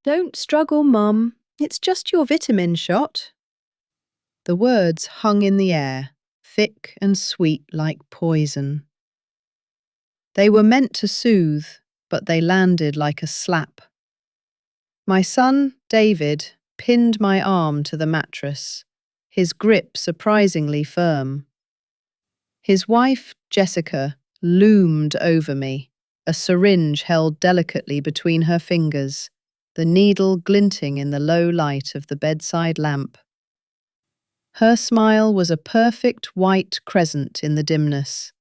Don't struggle, Mum. It's just your vitamin shot. The words hung in the air, thick and sweet like poison. They were meant to soothe, but they landed like a slap. My son, David, pinned my arm to the mattress, his grip surprisingly firm. His wife, Jessica, loomed over me, a syringe held delicately between her fingers, the needle glinting in the low light of the bedside lamp. Her smile was a perfect white crescent in the dimness,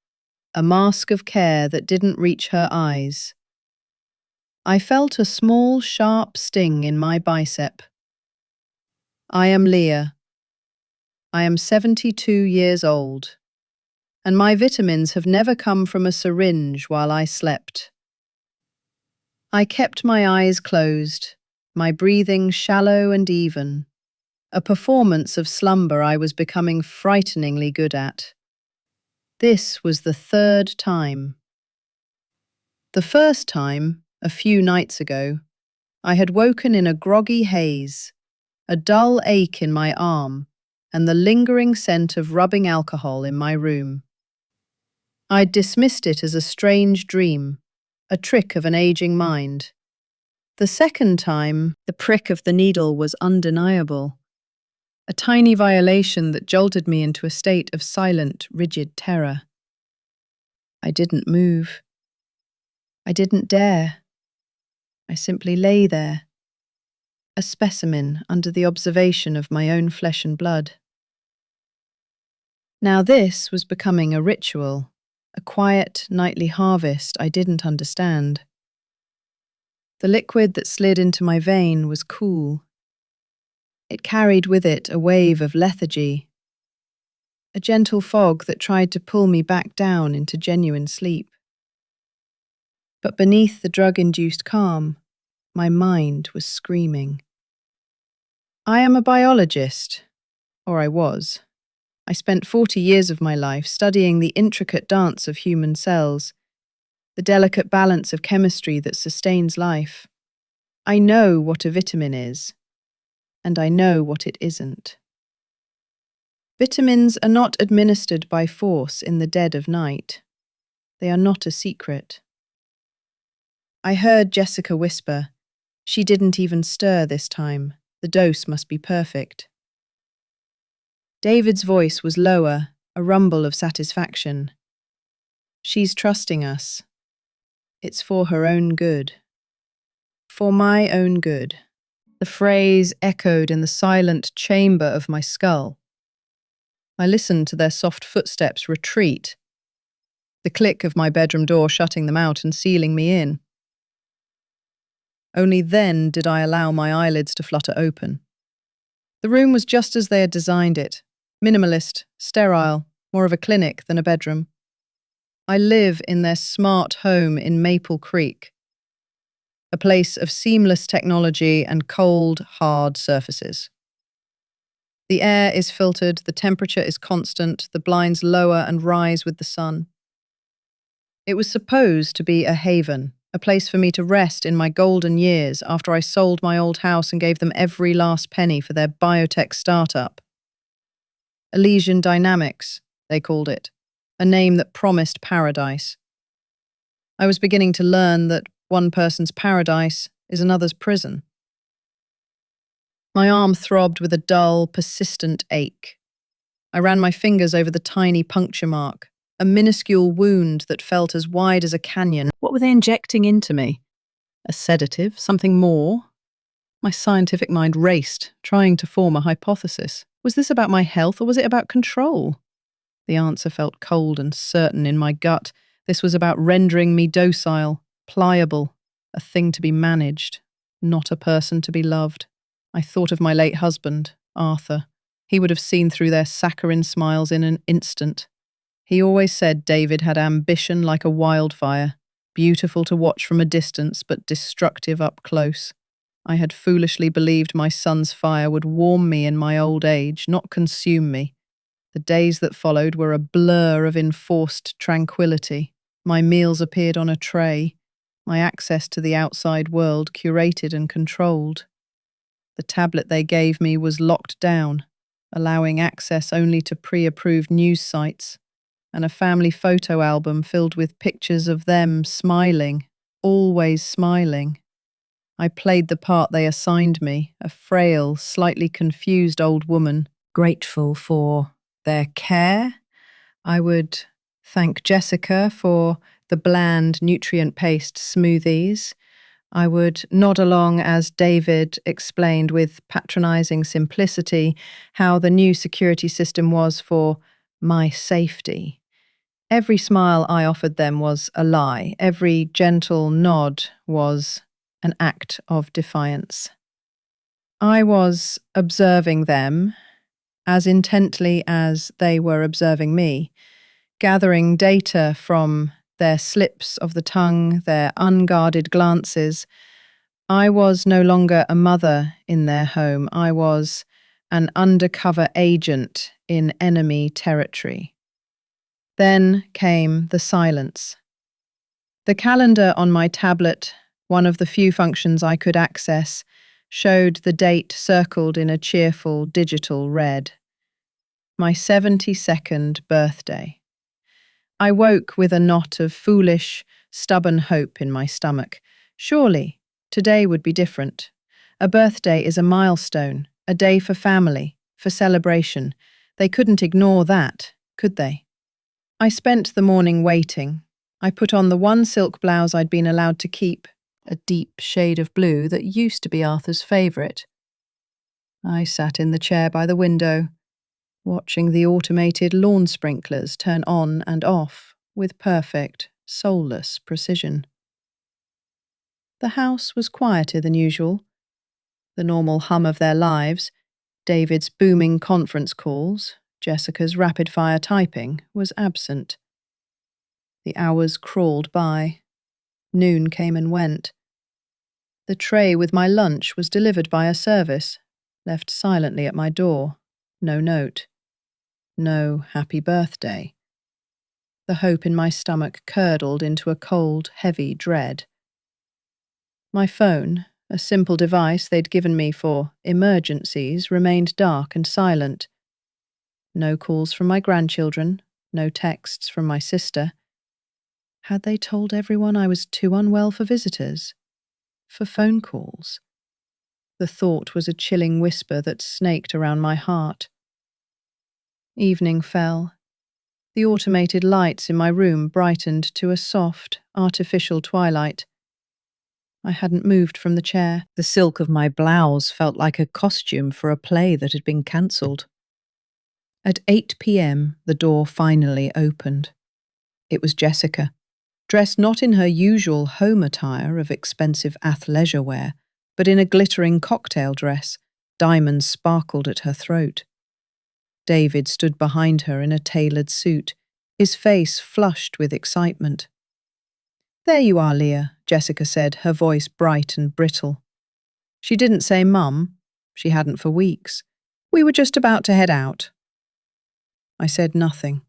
a mask of care that didn't reach her eyes. I felt a small, sharp sting in my bicep. I am Leah. I am 72 years old, and my vitamins have never come from a syringe while I slept. I kept my eyes closed, my breathing shallow and even, a performance of slumber I was becoming frighteningly good at. This was the third time. The first time, a few nights ago, I had woken in a groggy haze, a dull ache in my arm, and the lingering scent of rubbing alcohol in my room. I'd dismissed it as a strange dream, a trick of an aging mind. The second time, the prick of the needle was undeniable, a tiny violation that jolted me into a state of silent, rigid terror. I didn't move. I didn't dare. I simply lay there, a specimen under the observation of my own flesh and blood. Now this was becoming a ritual, a quiet, nightly harvest I didn't understand. The liquid that slid into my vein was cool. It carried with it a wave of lethargy, a gentle fog that tried to pull me back down into genuine sleep. But beneath the drug-induced calm, my mind was screaming. I am a biologist, or I was. I spent 40 years of my life studying the intricate dance of human cells, the delicate balance of chemistry that sustains life. I know what a vitamin is, and I know what it isn't. Vitamins are not administered by force in the dead of night. They are not a secret. I heard Jessica whisper, "She didn't even stir this time. The dose must be perfect." David's voice was lower, a rumble of satisfaction. "She's trusting us. It's for her own good. For my own good." The phrase echoed in the silent chamber of my skull. I listened to their soft footsteps retreat, the click of my bedroom door shutting them out and sealing me in. Only then did I allow my eyelids to flutter open. The room was just as they had designed it, minimalist, sterile, more of a clinic than a bedroom. I live in their smart home in Maple Creek, a place of seamless technology and cold, hard surfaces. The air is filtered, the temperature is constant, the blinds lower and rise with the sun. It was supposed to be a haven, a place for me to rest in my golden years after I sold my old house and gave them every last penny for their biotech startup. Elysian Dynamics, they called it, a name that promised paradise. I was beginning to learn that one person's paradise is another's prison. My arm throbbed with a dull, persistent ache. I ran my fingers over the tiny puncture mark, a minuscule wound that felt as wide as a canyon. What were they injecting into me? A sedative? Something more? My scientific mind raced, trying to form a hypothesis. Was this about my health or was it about control? The answer felt cold and certain in my gut. This was about rendering me docile, pliable, a thing to be managed, not a person to be loved. I thought of my late husband, Arthur. He would have seen through their saccharine smiles in an instant. He always said David had ambition like a wildfire, beautiful to watch from a distance but destructive up close. I had foolishly believed my son's fire would warm me in my old age, not consume me. The days that followed were a blur of enforced tranquility. My meals appeared on a tray. my access to the outside world curated and controlled. The tablet they gave me was locked down, allowing access only to pre-approved news sites, and a family photo album filled with pictures of them smiling, always smiling. I played the part they assigned me, a frail, slightly confused old woman, grateful for their care. I would thank Jessica for the bland, nutrient-paced smoothies. I would nod along as David explained with patronizing simplicity how the new security system was for my safety. Every smile I offered them was a lie. Every gentle nod was an act of defiance. I was observing them as intently as they were observing me, gathering data from their slips of the tongue, their unguarded glances. I was no longer a mother in their home. I was an undercover agent in enemy territory. Then came the silence. The calendar on my tablet, one of the few functions I could access, showed the date circled in a cheerful digital red. My 72nd birthday. I woke with a knot of foolish, stubborn hope in my stomach. Surely, today would be different. A birthday is a milestone, a day for family, for celebration. They couldn't ignore that, could they? I spent the morning waiting. I put on the one silk blouse I'd been allowed to keep, a deep shade of blue that used to be Arthur's favourite. I sat in the chair by the window, watching the automated lawn sprinklers turn on and off with perfect, soulless precision. The house was quieter than usual. The normal hum of their lives, David's booming conference calls, Jessica's rapid-fire typing, was absent. The hours crawled by. Noon came and went. The tray with my lunch was delivered by a service, left silently at my door. No note. No happy birthday. The hope in my stomach curdled into a cold, heavy dread. My phone, a simple device they'd given me for emergencies, remained dark and silent. No calls from my grandchildren, no texts from my sister. Had they told everyone I was too unwell for visitors? For phone calls? The thought was a chilling whisper that snaked around my heart. Evening fell. The automated lights in my room brightened to a soft, artificial twilight. I hadn't moved from the chair. The silk of my blouse felt like a costume for a play that had been cancelled. At 8 p.m, the door finally opened. It was Jessica, dressed not in her usual home attire of expensive athleisure wear, but in a glittering cocktail dress. Diamonds sparkled at her throat. David stood behind her in a tailored suit, his face flushed with excitement. "There you are, Leah," Jessica said, her voice bright and brittle. She didn't say Mum. She hadn't for weeks. We were just about to head out. I said nothing.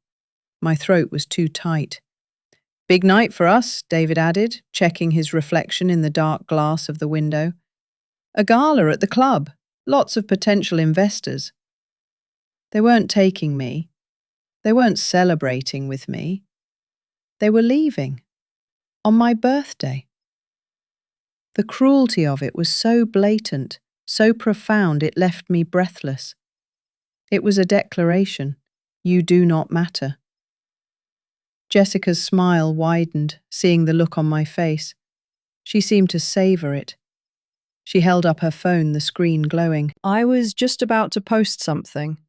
My throat was too tight. "Big night for us," David added, checking his reflection in the dark glass of the window. "A gala at the club. Lots of potential investors." They weren't taking me. They weren't celebrating with me. They were leaving. On my birthday. The cruelty of it was so blatant, so profound it left me breathless. It was a declaration. You do not matter. Jessica's smile widened, seeing the look on my face. She seemed to savour it. She held up her phone, the screen glowing. "I was just about to post something.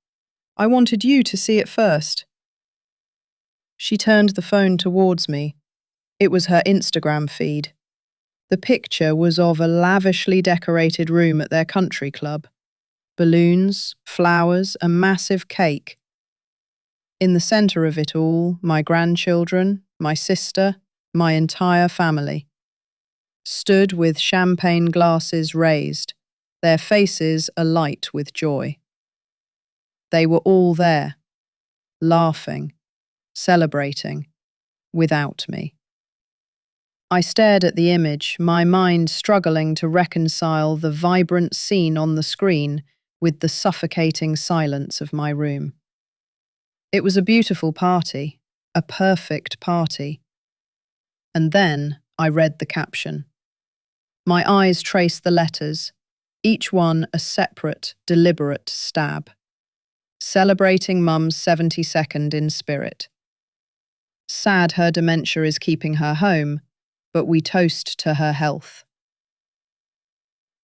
I wanted you to see it first." She turned the phone towards me. It was her Instagram feed. The picture was of a lavishly decorated room at their country club. Balloons, flowers, a massive cake. In the centre of it all, my grandchildren, my sister, my entire family. Stood with champagne glasses raised, their faces alight with joy. They were all there, laughing, celebrating, without me. I stared at the image, my mind struggling to reconcile the vibrant scene on the screen with the suffocating silence of my room. It was a beautiful party, a perfect party. And then I read the caption. My eyes traced the letters, each one a separate, deliberate stab. Celebrating Mum's 72nd in spirit. Sad her dementia is keeping her home, but we toast to her health.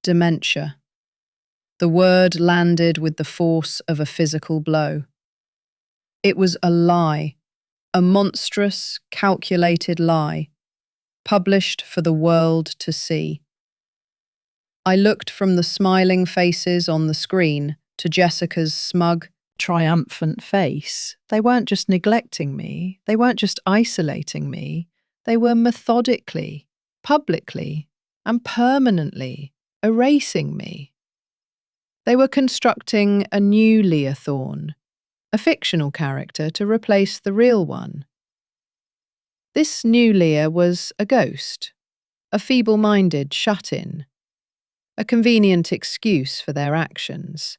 Dementia. The word landed with the force of a physical blow. It was a lie, a monstrous, calculated lie, published for the world to see. I looked from the smiling faces on the screen to Jessica's smug, triumphant face. They weren't just neglecting me, they weren't just isolating me, they were methodically, publicly, and permanently erasing me. They were constructing a new Leah Thorne, a fictional character to replace the real one. This new Leah was a ghost, a feeble-minded shut-in, a convenient excuse for their actions.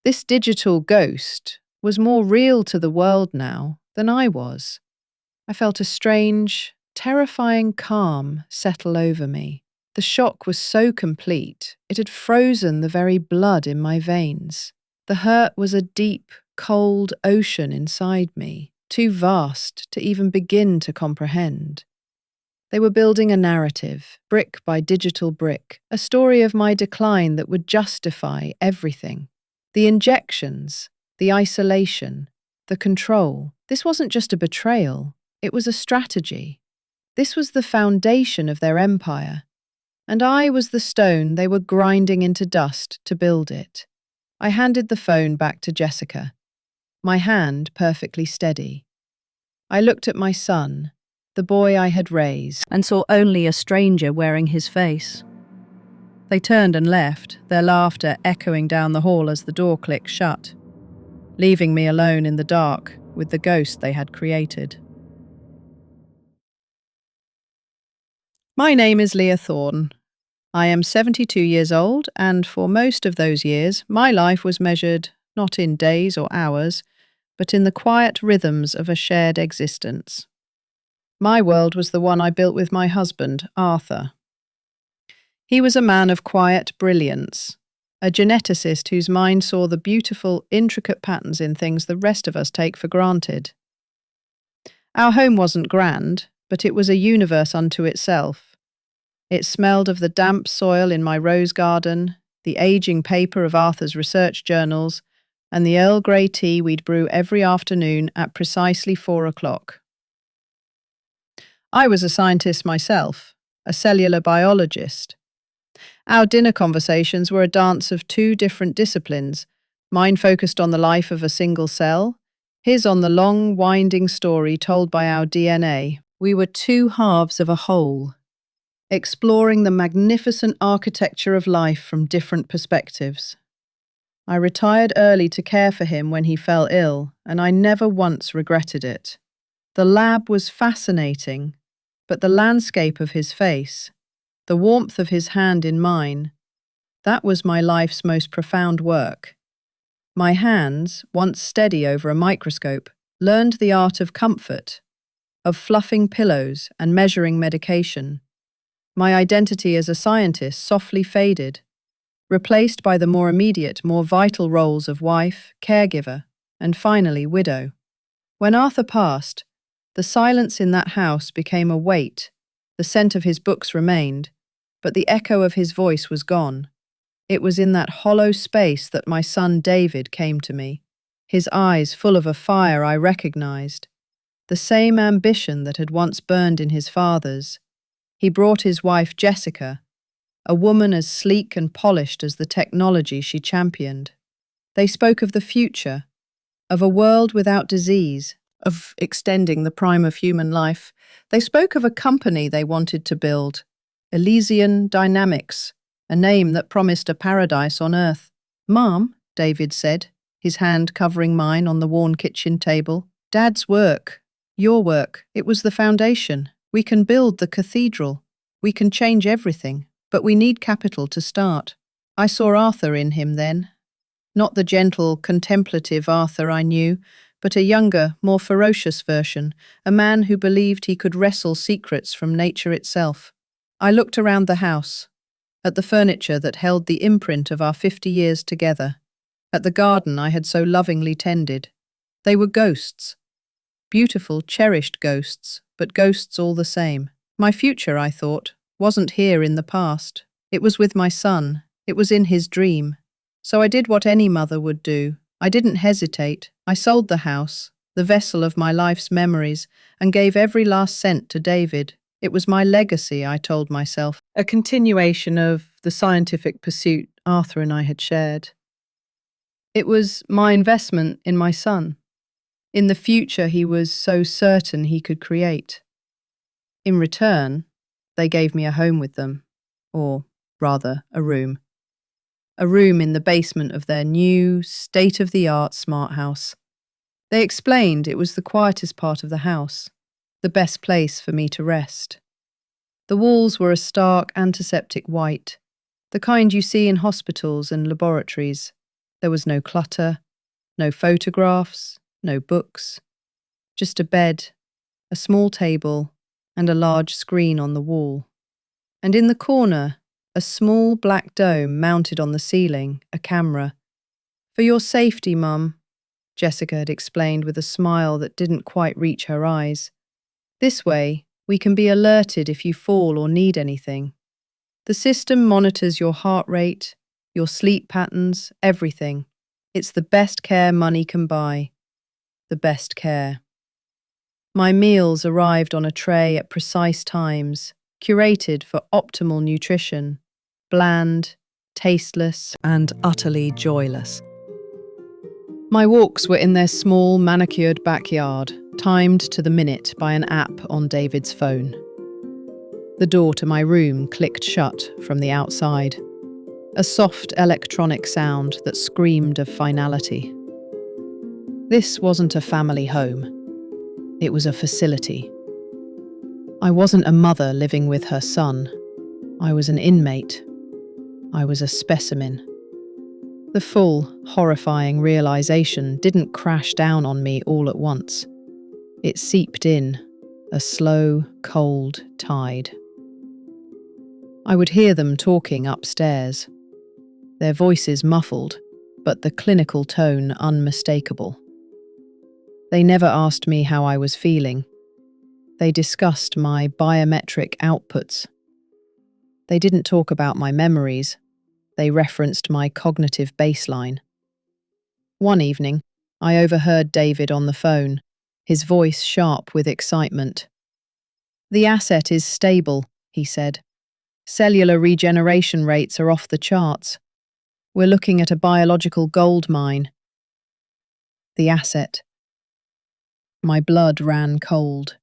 This digital ghost was more real to the world now than I was. I felt a strange, terrifying calm settle over me. The shock was so complete, it had frozen the very blood in my veins. The hurt was a deep, cold ocean inside me, too vast to even begin to comprehend. They were building a narrative, brick by digital brick, a story of my decline that would justify everything. The injections, the isolation, the control. This wasn't just a betrayal, it was a strategy. This was the foundation of their empire, and I was the stone they were grinding into dust to build it. I handed the phone back to Jessica, my hand perfectly steady. I looked at my son, the boy I had raised, and saw only a stranger wearing his face. They turned and left, their laughter echoing down the hall as the door clicked shut, leaving me alone in the dark with the ghost they had created. My name is Leah Thorne. I am 72 years old, and for most of those years, my life was measured not in days or hours, but in the quiet rhythms of a shared existence. My world was the one I built with my husband, Arthur. He was a man of quiet brilliance, a geneticist whose mind saw the beautiful, intricate patterns in things the rest of us take for granted. Our home wasn't grand, but it was a universe unto itself. It smelled of the damp soil in my rose garden, the aging paper of Arthur's research journals, and the Earl Grey tea we'd brew every afternoon at precisely 4 o'clock. I was a scientist myself, a cellular biologist. Our dinner conversations were a dance of two different disciplines, mine focused on the life of a single cell, his on the long, winding story told by our DNA. We were two halves of a whole, exploring the magnificent architecture of life from different perspectives. I retired early to care for him when he fell ill, and I never once regretted it. The lab was fascinating, but the landscape of his face, the warmth of his hand in mine, that was my life's most profound work. My hands, once steady over a microscope, learned the art of comfort, of fluffing pillows and measuring medication. My identity as a scientist softly faded, replaced by the more immediate, more vital roles of wife, caregiver, and finally widow. When Arthur passed, the silence in that house became a weight. The scent of his books remained, but the echo of his voice was gone. It was in that hollow space that my son David came to me, his eyes full of a fire I recognized, the same ambition that had once burned in his father's. He brought his wife Jessica, a woman as sleek and polished as the technology she championed. They spoke of the future, of a world without disease, of extending the prime of human life. They spoke of a company they wanted to build, Elysian Dynamics, a name that promised a paradise on earth. "Mom," David said, his hand covering mine on the worn kitchen table, "Dad's work, your work, it was the foundation. We can build the cathedral. We can change everything, but we need capital to start. I saw Arthur in him then. Not the gentle, contemplative Arthur I knew, but a younger, more ferocious version, a man who believed he could wrestle secrets from nature itself. I looked around the house, at the furniture that held the imprint of our 50 years together, at the garden I had so lovingly tended. They were ghosts. Beautiful, cherished ghosts, but ghosts all the same. My future, I thought, wasn't here in the past. It was with my son. It was in his dream. So I did what any mother would do. I didn't hesitate. I sold the house, the vessel of my life's memories, and gave every last cent to David. It was my legacy, I told myself, a continuation of the scientific pursuit Arthur and I had shared. It was my investment in my son, in the future he was so certain he could create. In return, they gave me a home with them, or rather, a room. A room in the basement of their new, state-of-the-art smart house. They explained it was the quietest part of the house, the best place for me to rest. The walls were a stark antiseptic white, the kind you see in hospitals and laboratories. There was no clutter, no photographs, no books, just a bed, a small table, and a large screen on the wall. And in the corner, a small black dome mounted on the ceiling, a camera. "For your safety, Mum," Jessica had explained with a smile that didn't quite reach her eyes. "This way, we can be alerted if you fall or need anything. The system monitors your heart rate, your sleep patterns, everything. It's the best care money can buy. The best care." My meals arrived on a tray at precise times, curated for optimal nutrition, bland, tasteless, and utterly joyless. My walks were in their small, manicured backyard, timed to the minute by an app on David's phone. The door to my room clicked shut from the outside, a soft electronic sound that screamed of finality. This wasn't a family home. It was a facility. I wasn't a mother living with her son. I was an inmate. I was a specimen. The full, horrifying realization didn't crash down on me all at once. It seeped in, a slow, cold tide. I would hear them talking upstairs, their voices muffled, but the clinical tone unmistakable. They never asked me how I was feeling. They discussed my biometric outputs. They didn't talk about my memories. They referenced my cognitive baseline. One evening, I overheard David on the phone, his voice sharp with excitement. "The asset is stable," he said. "Cellular regeneration rates are off the charts. We're looking at a biological gold mine." The asset. My blood ran cold.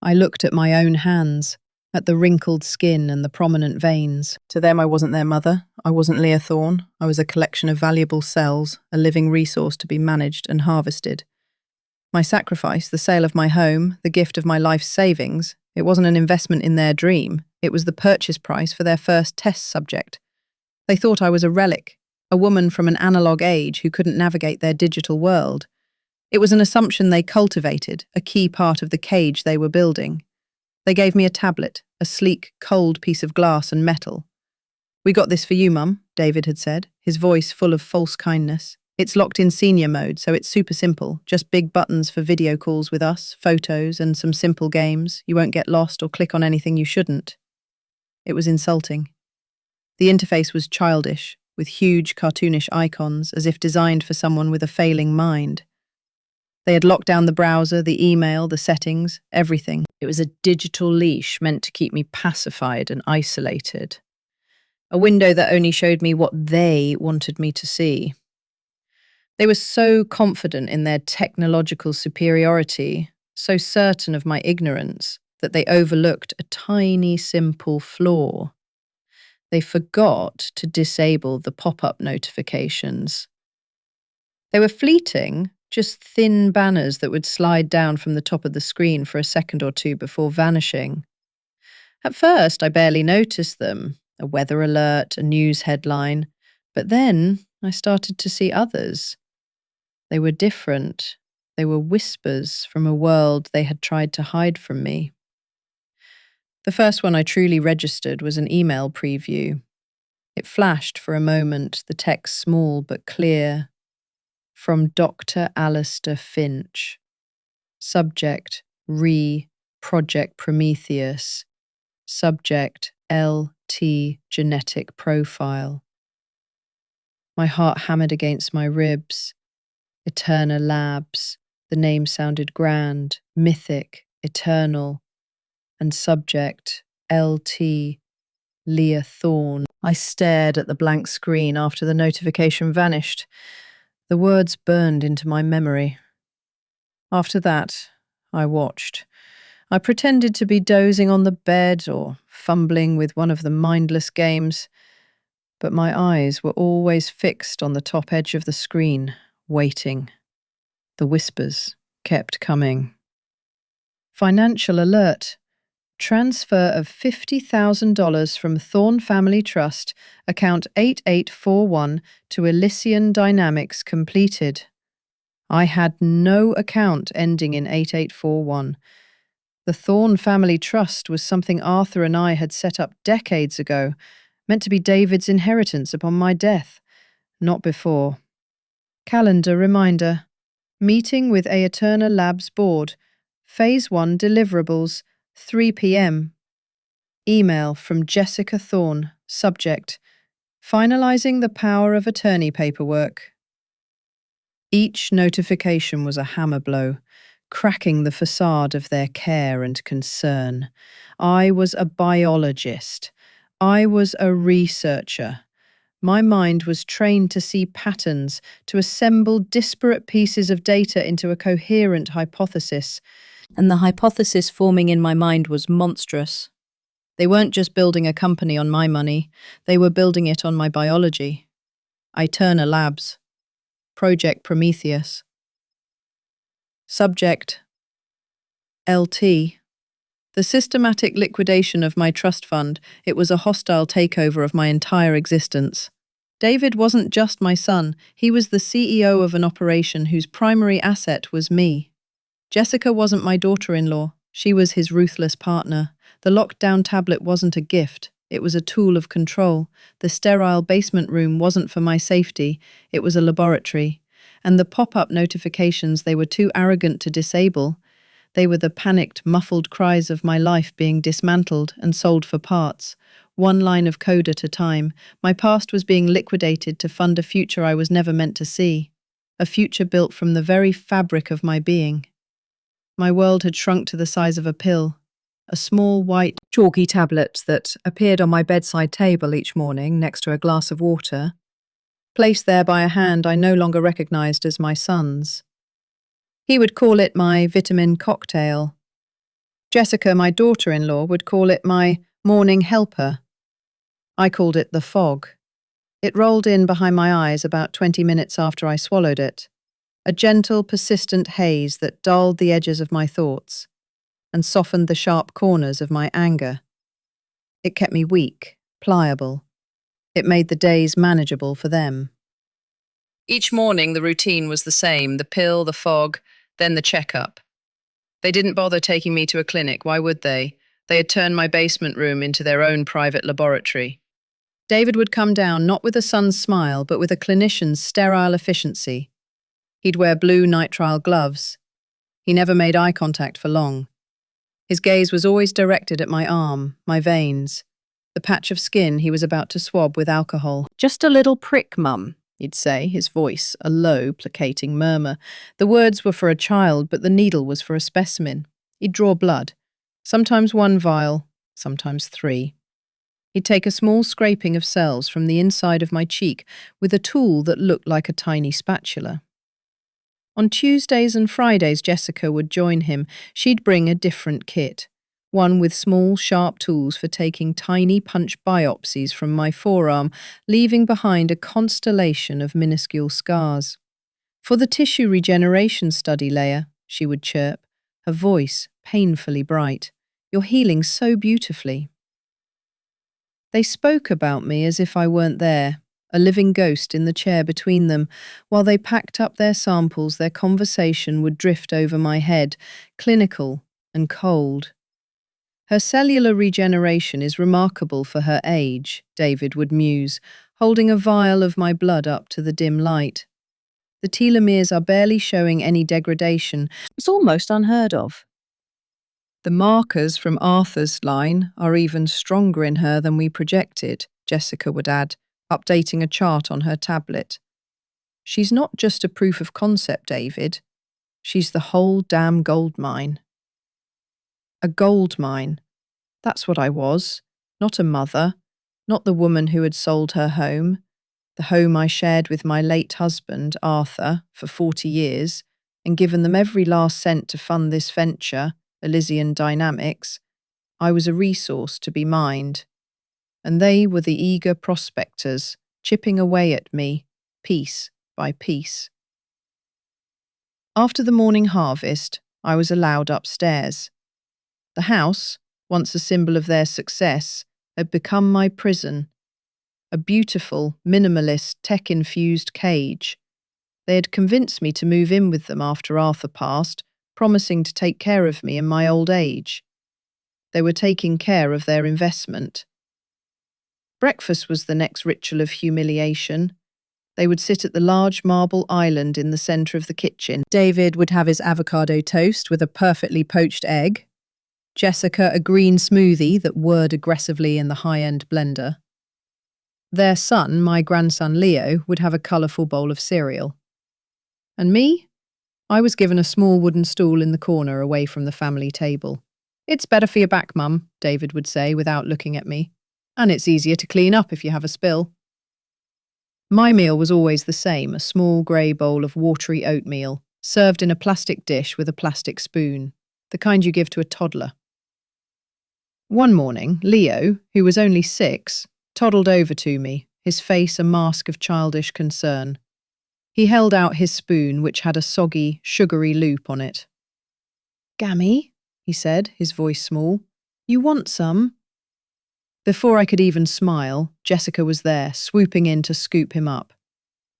I looked at my own hands, at the wrinkled skin and the prominent veins. To them, I wasn't their mother. I wasn't Leah Thorne. I was a collection of valuable cells, a living resource to be managed and harvested. My sacrifice, the sale of my home, the gift of my life's savings, it wasn't an investment in their dream. It was the purchase price for their first test subject. They thought I was a relic, a woman from an analog age who couldn't navigate their digital world. It was an assumption they cultivated, a key part of the cage they were building. They gave me a tablet, a sleek, cold piece of glass and metal. "We got this for you, Mum," David had said, his voice full of false kindness. "It's locked in senior mode, so it's super simple. Just big buttons for video calls with us, photos, and some simple games. You won't get lost or click on anything you shouldn't." It was insulting. The interface was childish, with huge cartoonish icons, as if designed for someone with a failing mind. They had locked down the browser, the email, the settings, everything. It was a digital leash meant to keep me pacified and isolated. A window that only showed me what they wanted me to see. They were so confident in their technological superiority, so certain of my ignorance, that they overlooked a tiny, simple flaw. They forgot to disable the pop-up notifications. They were fleeting, just thin banners that would slide down from the top of the screen for a second or two before vanishing. At first, I barely noticed them, a weather alert, a news headline, but then I started to see others. They were different. They were whispers from a world they had tried to hide from me. The first one I truly registered was an email preview. It flashed for a moment, the text small but clear. From Dr. Alistair Finch. Subject, Project Prometheus. Subject, LT Genetic Profile. My heart hammered against my ribs. Eterna Labs. The name sounded grand, mythic, eternal. And subject, LT Leah Thorne. I stared at the blank screen after the notification vanished. The words burned into my memory. After that, I watched. I pretended to be dozing on the bed or fumbling with one of the mindless games, but my eyes were always fixed on the top edge of the screen, waiting. The whispers kept coming. Financial alert. Transfer of $50,000 from Thorne Family Trust, account 8841 to Elysian Dynamics completed. I had no account ending in 8841. The Thorne Family Trust was something Arthur and I had set up decades ago, meant to be David's inheritance upon my death, not before. Calendar reminder. Meeting with Aeterna Labs Board. Phase 1 deliverables, 3 p.m. Email from Jessica Thorne. Subject. Finalizing the power of attorney paperwork. Each notification was a hammer blow, cracking the facade of their care and concern. I was a biologist. I was a researcher. My mind was trained to see patterns, to assemble disparate pieces of data into a coherent hypothesis. And the hypothesis forming in my mind was monstrous. They weren't just building a company on my money, they were building it on my biology. Aeterna Labs. Project Prometheus. Subject. LT. The systematic liquidation of my trust fund, it was a hostile takeover of my entire existence. David wasn't just my son, he was the CEO of an operation whose primary asset was me. Jessica wasn't my daughter-in-law, she was his ruthless partner. The locked-down tablet wasn't a gift, it was a tool of control. The sterile basement room wasn't for my safety, it was a laboratory. And the pop-up notifications they were too arrogant to disable. They were the panicked, muffled cries of my life being dismantled and sold for parts. One line of code at a time, my past was being liquidated to fund a future I was never meant to see. A future built from the very fabric of my being. My world had shrunk to the size of a pill, a small white chalky tablet that appeared on my bedside table each morning next to a glass of water, placed there by a hand I no longer recognized as my son's. He would call it my vitamin cocktail. Jessica, my daughter-in-law, would call it my morning helper. I called it the fog. It rolled in behind my eyes about 20 minutes after I swallowed it. A gentle, persistent haze that dulled the edges of my thoughts and softened the sharp corners of my anger. It kept me weak, pliable. It made the days manageable for them. Each morning the routine was the same, the pill, the fog, then the checkup. They didn't bother taking me to a clinic, why would they? They had turned my basement room into their own private laboratory. David would come down not with a son's smile, but with a clinician's sterile efficiency. He'd wear blue nitrile gloves. He never made eye contact for long. His gaze was always directed at my arm, my veins, the patch of skin he was about to swab with alcohol. "Just a little prick, Mum," he'd say, his voice a low, placating murmur. The words were for a child, but the needle was for a specimen. He'd draw blood, sometimes 1 vial, sometimes 3. He'd take a small scraping of cells from the inside of my cheek with a tool that looked like a tiny spatula. On Tuesdays and Fridays, Jessica would join him. She'd bring a different kit, one with small, sharp tools for taking tiny punch biopsies from my forearm, leaving behind a constellation of minuscule scars. For the tissue regeneration study, Leah, she would chirp, her voice painfully bright. You're healing so beautifully. They spoke about me as if I weren't there, a living ghost in the chair between them. While they packed up their samples, their conversation would drift over my head, clinical and cold. Her cellular regeneration is remarkable for her age, David would muse, holding a vial of my blood up to the dim light. The telomeres are barely showing any degradation. It's almost unheard of. The markers from Arthur's line are even stronger in her than we projected, Jessica would add, updating a chart on her tablet. She's not just a proof of concept, David. She's the whole damn gold mine. A gold mine. That's what I was. Not a mother. Not the woman who had sold her home. The home I shared with my late husband, Arthur, for 40 years, and given them every last cent to fund this venture, Elysian Dynamics. I was a resource to be mined. And they were the eager prospectors, chipping away at me, piece by piece. After the morning harvest, I was allowed upstairs. The house, once a symbol of their success, had become my prison. A beautiful, minimalist, tech-infused cage. They had convinced me to move in with them after Arthur passed, promising to take care of me in my old age. They were taking care of their investment. Breakfast was the next ritual of humiliation. They would sit at the large marble island in the centre of the kitchen. David would have his avocado toast with a perfectly poached egg. Jessica a green smoothie that whirred aggressively in the high-end blender. Their son, my grandson Leo, would have a colourful bowl of cereal. And me? I was given a small wooden stool in the corner away from the family table. It's better for your back, Mum, David would say without looking at me. And it's easier to clean up if you have a spill. My meal was always the same, a small grey bowl of watery oatmeal, served in a plastic dish with a plastic spoon, the kind you give to a toddler. One morning, Leo, who was only 6, toddled over to me, his face a mask of childish concern. He held out his spoon, which had a soggy, sugary loop on it. "Gammy," he said, his voice small, "you want some?" Before I could even smile, Jessica was there, swooping in to scoop him up.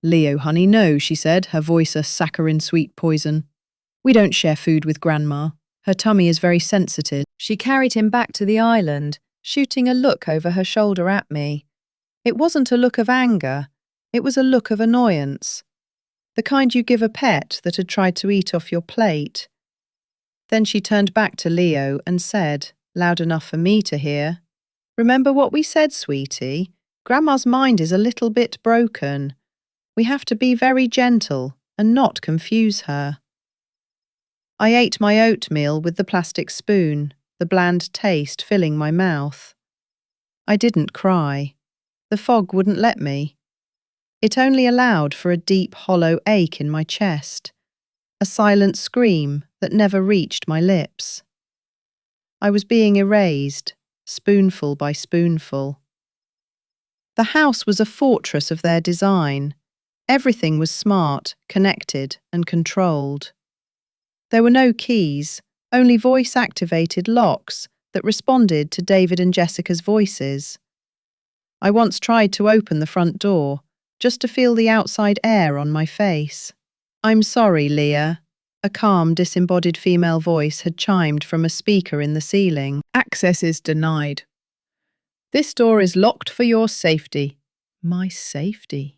"Leo, honey, no," she said, her voice a saccharine sweet poison. "We don't share food with Grandma. Her tummy is very sensitive." She carried him back to the island, shooting a look over her shoulder at me. It wasn't a look of anger, it was a look of annoyance. The kind you give a pet that had tried to eat off your plate. Then she turned back to Leo and said, loud enough for me to hear, "Remember what we said, sweetie? Grandma's mind is a little bit broken. We have to be very gentle and not confuse her." I ate my oatmeal with the plastic spoon, the bland taste filling my mouth. I didn't cry. The fog wouldn't let me. It only allowed for a deep, hollow ache in my chest, a silent scream that never reached my lips. I was being erased, spoonful by spoonful. The house was a fortress of their design. Everything was smart, connected, and controlled. There were no keys, only voice-activated locks that responded to David and Jessica's voices. I once tried to open the front door, just to feel the outside air on my face. "I'm sorry, Leah." A calm, disembodied female voice had chimed from a speaker in the ceiling. "Access is denied. This door is locked for your safety." My safety?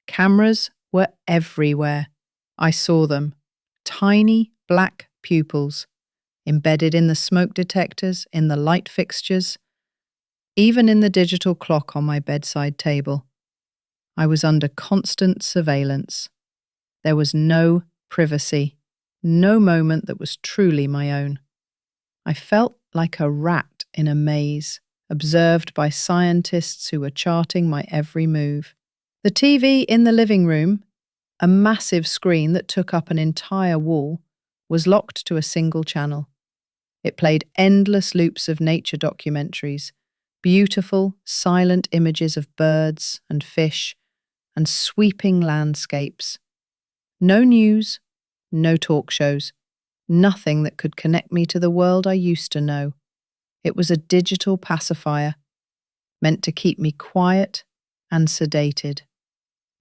Cameras were everywhere. I saw them. Tiny black pupils, embedded in the smoke detectors, in the light fixtures, even in the digital clock on my bedside table. I was under constant surveillance. There was no privacy, no moment that was truly my own. I felt like a rat in a maze, observed by scientists who were charting my every move. The TV in the living room, a massive screen that took up an entire wall, was locked to a single channel. It played endless loops of nature documentaries, beautiful, silent images of birds and fish and sweeping landscapes. No news, no talk shows, nothing that could connect me to the world I used to know. It was a digital pacifier, meant to keep me quiet and sedated.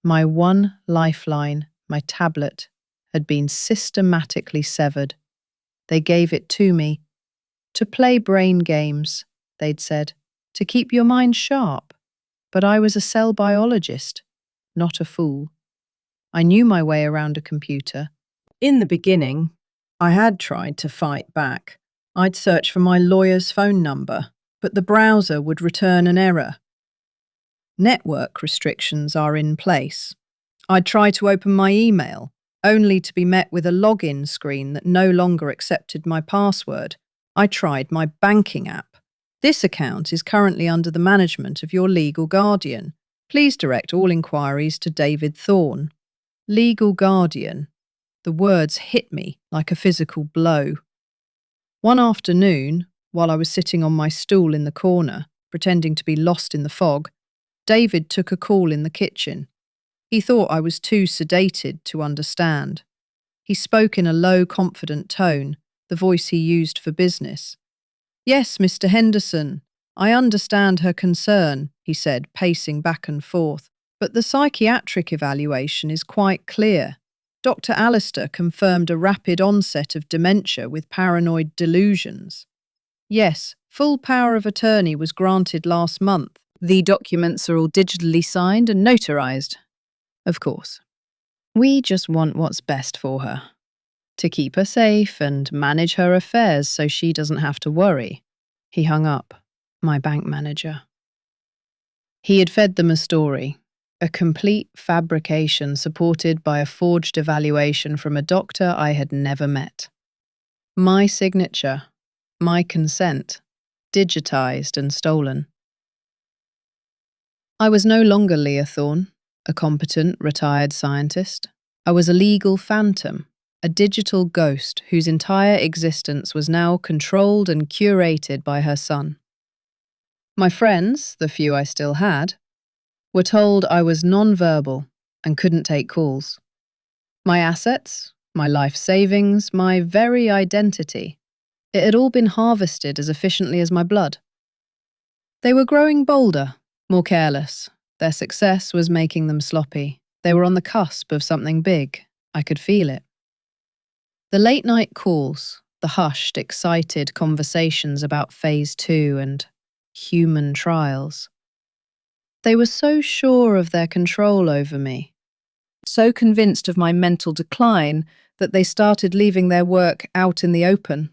My one lifeline, my tablet, had been systematically severed. They gave it to me. To play brain games, they'd said, to keep your mind sharp. But I was a cell biologist, not a fool. I knew my way around a computer. In the beginning, I had tried to fight back. I'd search for my lawyer's phone number, but the browser would return an error. Network restrictions are in place. I'd try to open my email, only to be met with a login screen that no longer accepted my password. I tried my banking app. This account is currently under the management of your legal guardian. Please direct all inquiries to David Thorne. Legal guardian. The words hit me like a physical blow. One afternoon, while I was sitting on my stool in the corner, pretending to be lost in the fog, David took a call in the kitchen. He thought I was too sedated to understand. He spoke in a low, confident tone, the voice he used for business. "Yes, Mr. Henderson, I understand her concern," he said, pacing back and forth. "But the psychiatric evaluation is quite clear. Dr. Alistair confirmed a rapid onset of dementia with paranoid delusions. Yes, full power of attorney was granted last month. The documents are all digitally signed and notarized. Of course. We just want what's best for her. To keep her safe and manage her affairs so she doesn't have to worry." He hung up, my bank manager. He had fed them a story, a complete fabrication supported by a forged evaluation from a doctor I had never met. My signature, my consent, digitized and stolen. I was no longer Leah Thorne, a competent, retired scientist. I was a legal phantom, a digital ghost whose entire existence was now controlled and curated by her son. My friends, the few I still had, were told I was non-verbal and couldn't take calls. My assets, my life savings, my very identity, it had all been harvested as efficiently as my blood. They were growing bolder, more careless. Their success was making them sloppy. They were on the cusp of something big. I could feel it. The late-night calls, the hushed, excited conversations about Phase 2 and human trials. They were so sure of their control over me, so convinced of my mental decline that they started leaving their work out in the open.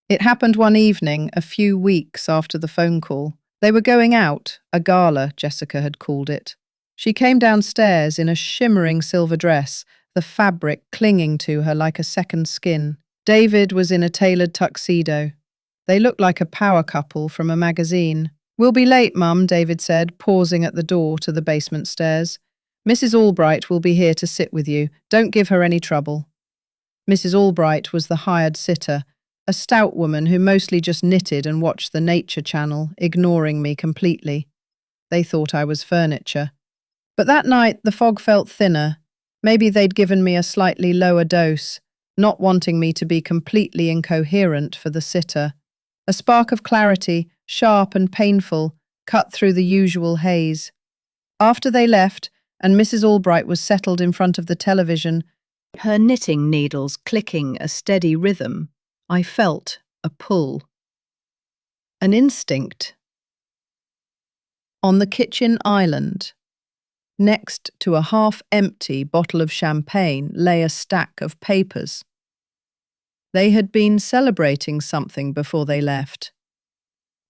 It happened one evening, a few weeks after the phone call. They were going out, a gala, Jessica had called it. She came downstairs in a shimmering silver dress, the fabric clinging to her like a second skin. David was in a tailored tuxedo. They looked like a power couple from a magazine. "We'll be late, Mum," David said, pausing at the door to the basement stairs. "Mrs. Albright will be here to sit with you. Don't give her any trouble." Mrs. Albright was the hired sitter, a stout woman who mostly just knitted and watched the Nature Channel, ignoring me completely. They thought I was furniture. But that night the fog felt thinner. Maybe they'd given me a slightly lower dose, not wanting me to be completely incoherent for the sitter. A spark of clarity, sharp and painful, cut through the usual haze. After they left, and Mrs. Albright was settled in front of the television, her knitting needles clicking a steady rhythm, I felt a pull. An instinct. On the kitchen island, next to a half-empty bottle of champagne, lay a stack of papers. They had been celebrating something before they left.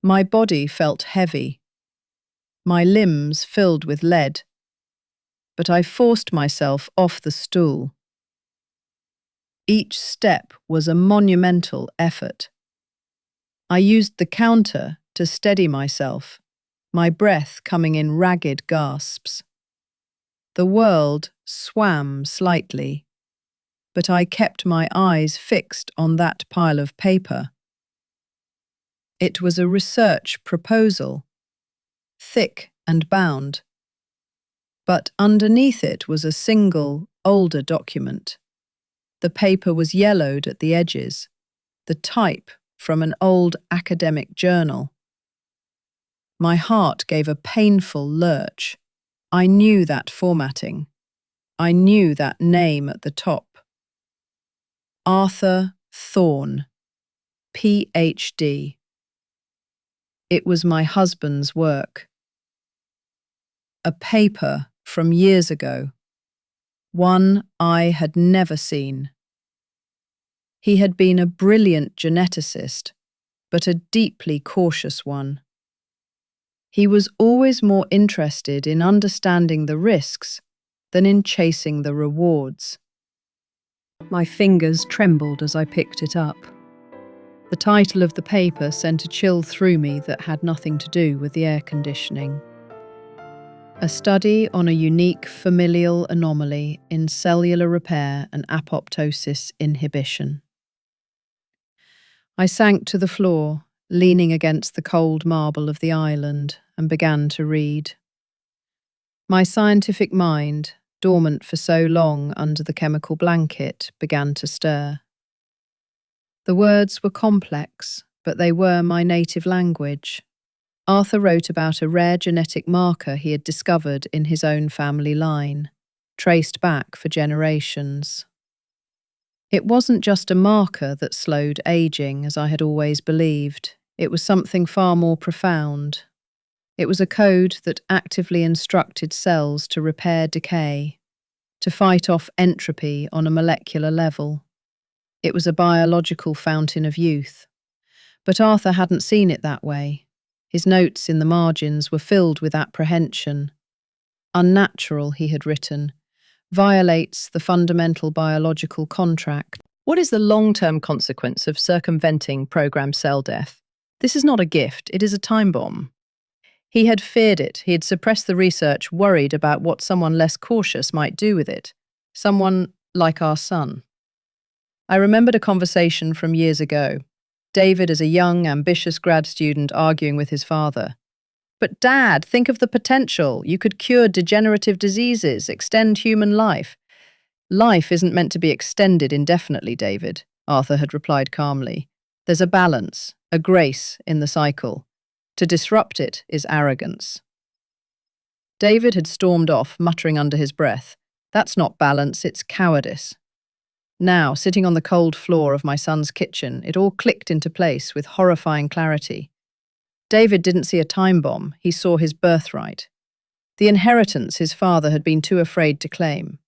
My body felt heavy, my limbs filled with lead, but I forced myself off the stool. Each step was a monumental effort. I used the counter to steady myself, my breath coming in ragged gasps. The world swam slightly, but I kept my eyes fixed on that pile of paper. It was a research proposal, thick and bound, but underneath it was a single, older document. The paper was yellowed at the edges, the type from an old academic journal. My heart gave a painful lurch. I knew that formatting. I knew that name at the top. Arthur Thorne, Ph.D. It was my husband's work. A paper from years ago, one I had never seen. He had been a brilliant geneticist, but a deeply cautious one. He was always more interested in understanding the risks than in chasing the rewards. My fingers trembled as I picked it up. The title of the paper sent a chill through me that had nothing to do with the air conditioning. A study on a unique familial anomaly in cellular repair and apoptosis inhibition. I sank to the floor, leaning against the cold marble of the island, and began to read. My scientific mind, dormant for so long under the chemical blanket, began to stir. The words were complex, but they were my native language. Arthur wrote about a rare genetic marker he had discovered in his own family line, traced back for generations. It wasn't just a marker that slowed aging, as I had always believed. It was something far more profound. It was a code that actively instructed cells to repair decay, to fight off entropy on a molecular level. It was a biological fountain of youth. But Arthur hadn't seen it that way. His notes in the margins were filled with apprehension. Unnatural, he had written, violates the fundamental biological contract. What is the long-term consequence of circumventing programmed cell death? This is not a gift, it is a time bomb. He had feared it. He had suppressed the research, worried about what someone less cautious might do with it. Someone like our son. I remembered a conversation from years ago. David, as a young, ambitious grad student, arguing with his father. But Dad, think of the potential. You could cure degenerative diseases, extend human life. Life isn't meant to be extended indefinitely, David, Arthur had replied calmly. There's a balance, a grace in the cycle. To disrupt it is arrogance. David had stormed off, muttering under his breath. That's not balance, it's cowardice. Now, sitting on the cold floor of my son's kitchen, it all clicked into place with horrifying clarity. David didn't see a time bomb, he saw his birthright. The inheritance his father had been too afraid to claim.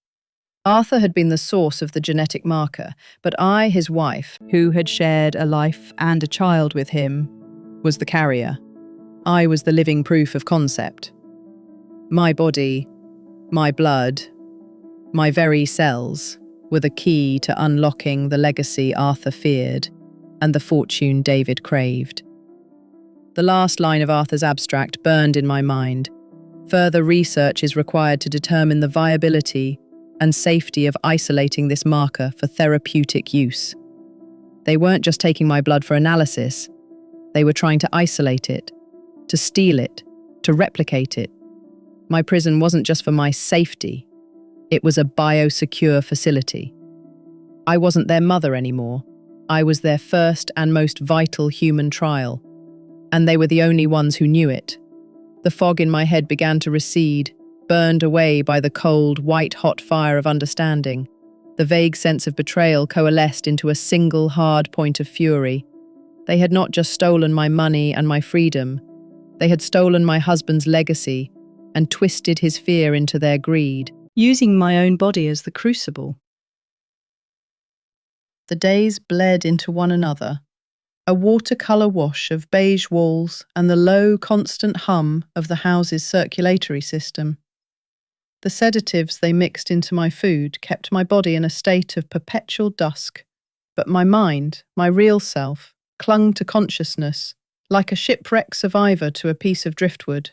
Arthur had been the source of the genetic marker, but I, his wife, who had shared a life and a child with him, was the carrier. I was the living proof of concept. My body, my blood, my very cells were the key to unlocking the legacy Arthur feared and the fortune David craved. The last line of Arthur's abstract burned in my mind. Further research is required to determine the viability and safety of isolating this marker for therapeutic use. They weren't just taking my blood for analysis. They were trying to isolate it, to steal it, to replicate it. My prison wasn't just for my safety. It was a biosecure facility. I wasn't their mother anymore. I was their first and most vital human trial. And they were the only ones who knew it. The fog in my head began to recede, burned away by the cold, white-hot fire of understanding. The vague sense of betrayal coalesced into a single hard point of fury. They had not just stolen my money and my freedom. They had stolen my husband's legacy and twisted his fear into their greed, using my own body as the crucible. The days bled into one another, a watercolour wash of beige walls and the low, constant hum of the house's circulatory system. The sedatives they mixed into my food kept my body in a state of perpetual dusk, but my mind, my real self, clung to consciousness, like a shipwreck survivor to a piece of driftwood.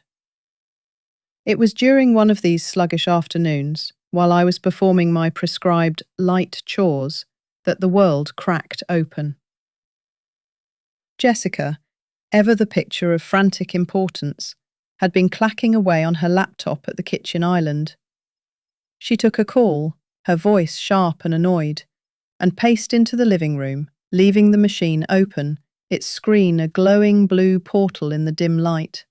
It was during one of these sluggish afternoons, while I was performing my prescribed light chores, that the world cracked open. Jessica, ever the picture of frantic importance, had been clacking away on her laptop at the kitchen island. She took a call, her voice sharp and annoyed, and paced into the living room, leaving the machine open, its screen a glowing blue portal in the dim light.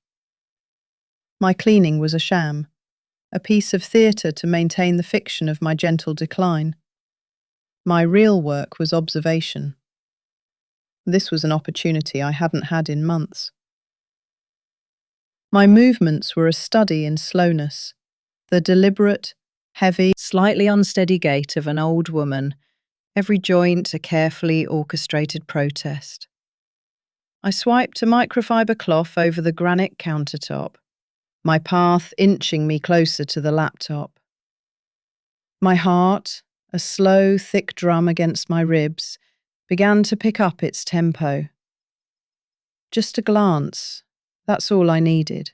My cleaning was a sham, a piece of theatre to maintain the fiction of my gentle decline. My real work was observation. This was an opportunity I hadn't had in months. My movements were a study in slowness, the deliberate, heavy, slightly unsteady gait of an old woman, every joint a carefully orchestrated protest. I swiped a microfiber cloth over the granite countertop, my path inching me closer to the laptop. My heart, a slow, thick drum against my ribs, began to pick up its tempo. Just a glance, that's all I needed.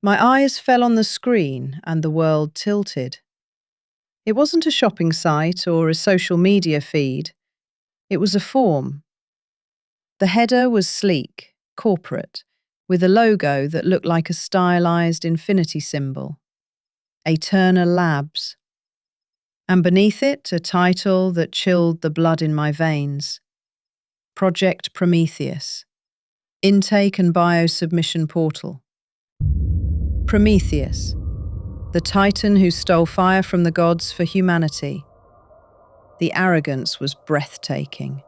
My eyes fell on the screen and the world tilted. It wasn't a shopping site or a social media feed. It was a form. The header was sleek, corporate, with a logo that looked like a stylized infinity symbol. Turner Labs. And beneath it, a title that chilled the blood in my veins. Project Prometheus. Intake and Biosubmission Portal. Prometheus, the titan who stole fire from the gods for humanity. The arrogance was breathtaking.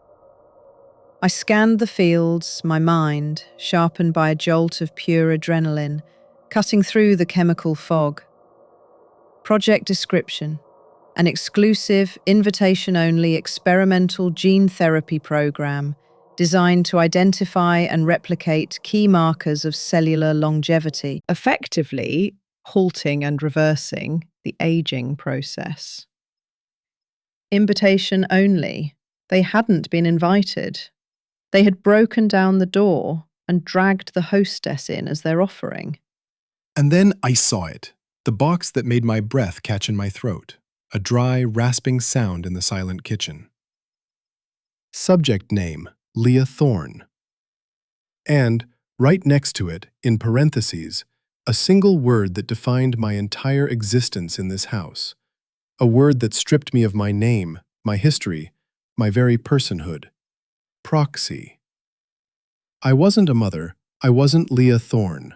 I scanned the fields, my mind, sharpened by a jolt of pure adrenaline, cutting through the chemical fog. Project description: an exclusive, invitation-only experimental gene therapy program designed to identify and replicate key markers of cellular longevity, effectively halting and reversing the aging process. Invitation only. They hadn't been invited. They had broken down the door and dragged the hostess in as their offering. And then I saw it, the box that made my breath catch in my throat, a dry, rasping sound in the silent kitchen. Subject name: Leah Thorne. And, right next to it, in parentheses, a single word that defined my entire existence in this house. A word that stripped me of my name, my history, my very personhood. Proxy. I wasn't a mother. I wasn't Leah Thorne,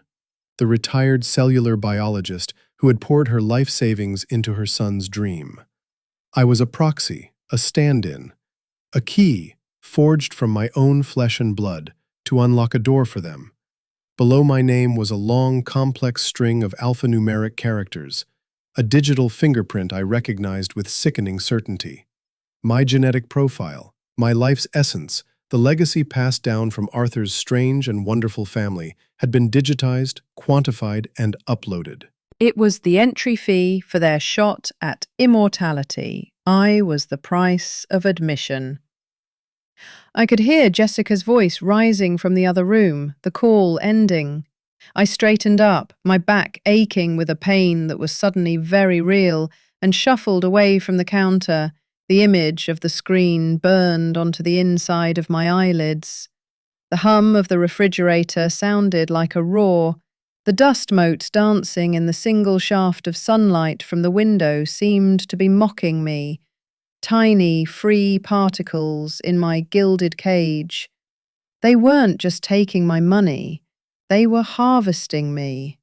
the retired cellular biologist who had poured her life savings into her son's dream. I was a proxy, a stand-in, a key forged from my own flesh and blood to unlock a door for them. Below my name was a long, complex string of alphanumeric characters, a digital fingerprint I recognized with sickening certainty. My genetic profile, my life's essence, the legacy passed down from Arthur's strange and wonderful family, had been digitized, quantified, and uploaded. It was the entry fee for their shot at immortality. I was the price of admission. I could hear Jessica's voice rising from the other room, the call ending. I straightened up, my back aching with a pain that was suddenly very real, and shuffled away from the counter, the image of the screen burned onto the inside of my eyelids. The hum of the refrigerator sounded like a roar. The dust motes dancing in the single shaft of sunlight from the window seemed to be mocking me. Tiny, free particles in my gilded cage. They weren't just taking my money, they were harvesting me.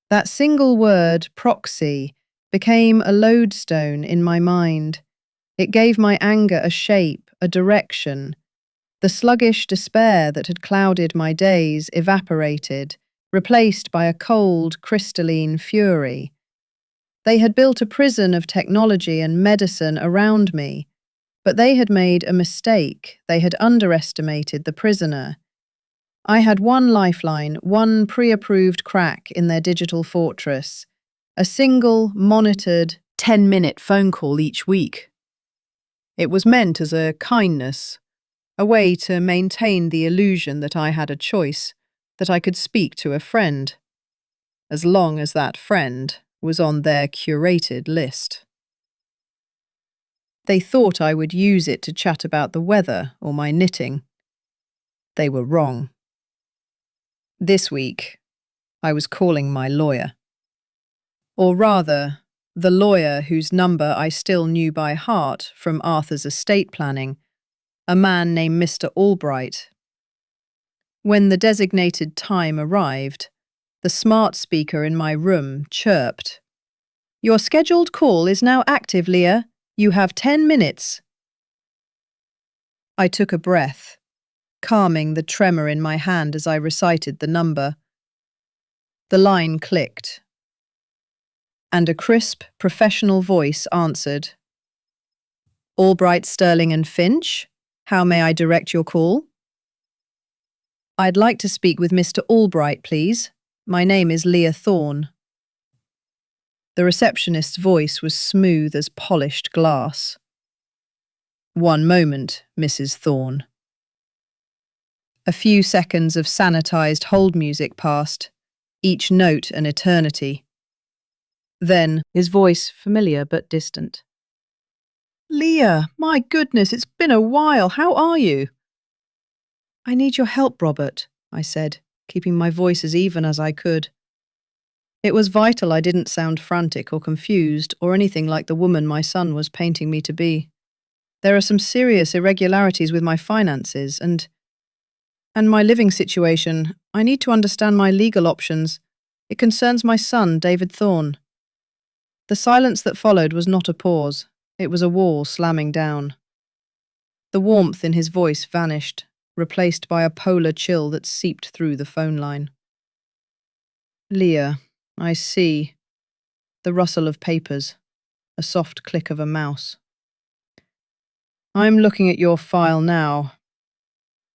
That single word, proxy, became a lodestone in my mind. It gave my anger a shape, a direction. The sluggish despair that had clouded my days evaporated, replaced by a cold, crystalline fury. They had built a prison of technology and medicine around me, but they had made a mistake. They had underestimated the prisoner. I had one lifeline, one pre-approved crack in their digital fortress, a single, monitored, 10-minute phone call each week. It was meant as a kindness, a way to maintain the illusion that I had a choice, that I could speak to a friend, as long as that friend was on their curated list. They thought I would use it to chat about the weather or my knitting. They were wrong. This week, I was calling my lawyer. Or rather, the lawyer whose number I still knew by heart from Arthur's estate planning, a man named Mr. Albright. When the designated time arrived, the smart speaker in my room chirped. "Your scheduled call is now active, Leah. You have 10 minutes. I took a breath, calming the tremor in my hand as I recited the number. The line clicked, and a crisp, professional voice answered. "Albright, Sterling and Finch, how may I direct your call?" "I'd like to speak with Mr. Albright, please. My name is Leah Thorne." The receptionist's voice was smooth as polished glass. "One moment, Mrs. Thorne." A few seconds of sanitized hold music passed, each note an eternity. Then, his voice familiar but distant. "Leah, my goodness, it's been a while. How are you?" "I need your help, Robert," I said, keeping my voice as even as I could. It was vital I didn't sound frantic or confused or anything like the woman my son was painting me to be. There are some serious irregularities with my finances and my living situation. I need to understand my legal options. It concerns my son, David Thorne. The silence that followed was not a pause. It was a wall slamming down. The warmth in his voice vanished, replaced by a polar chill that seeped through the phone line. "Leah, I see." The rustle of papers, a soft click of a mouse. "I'm looking at your file now.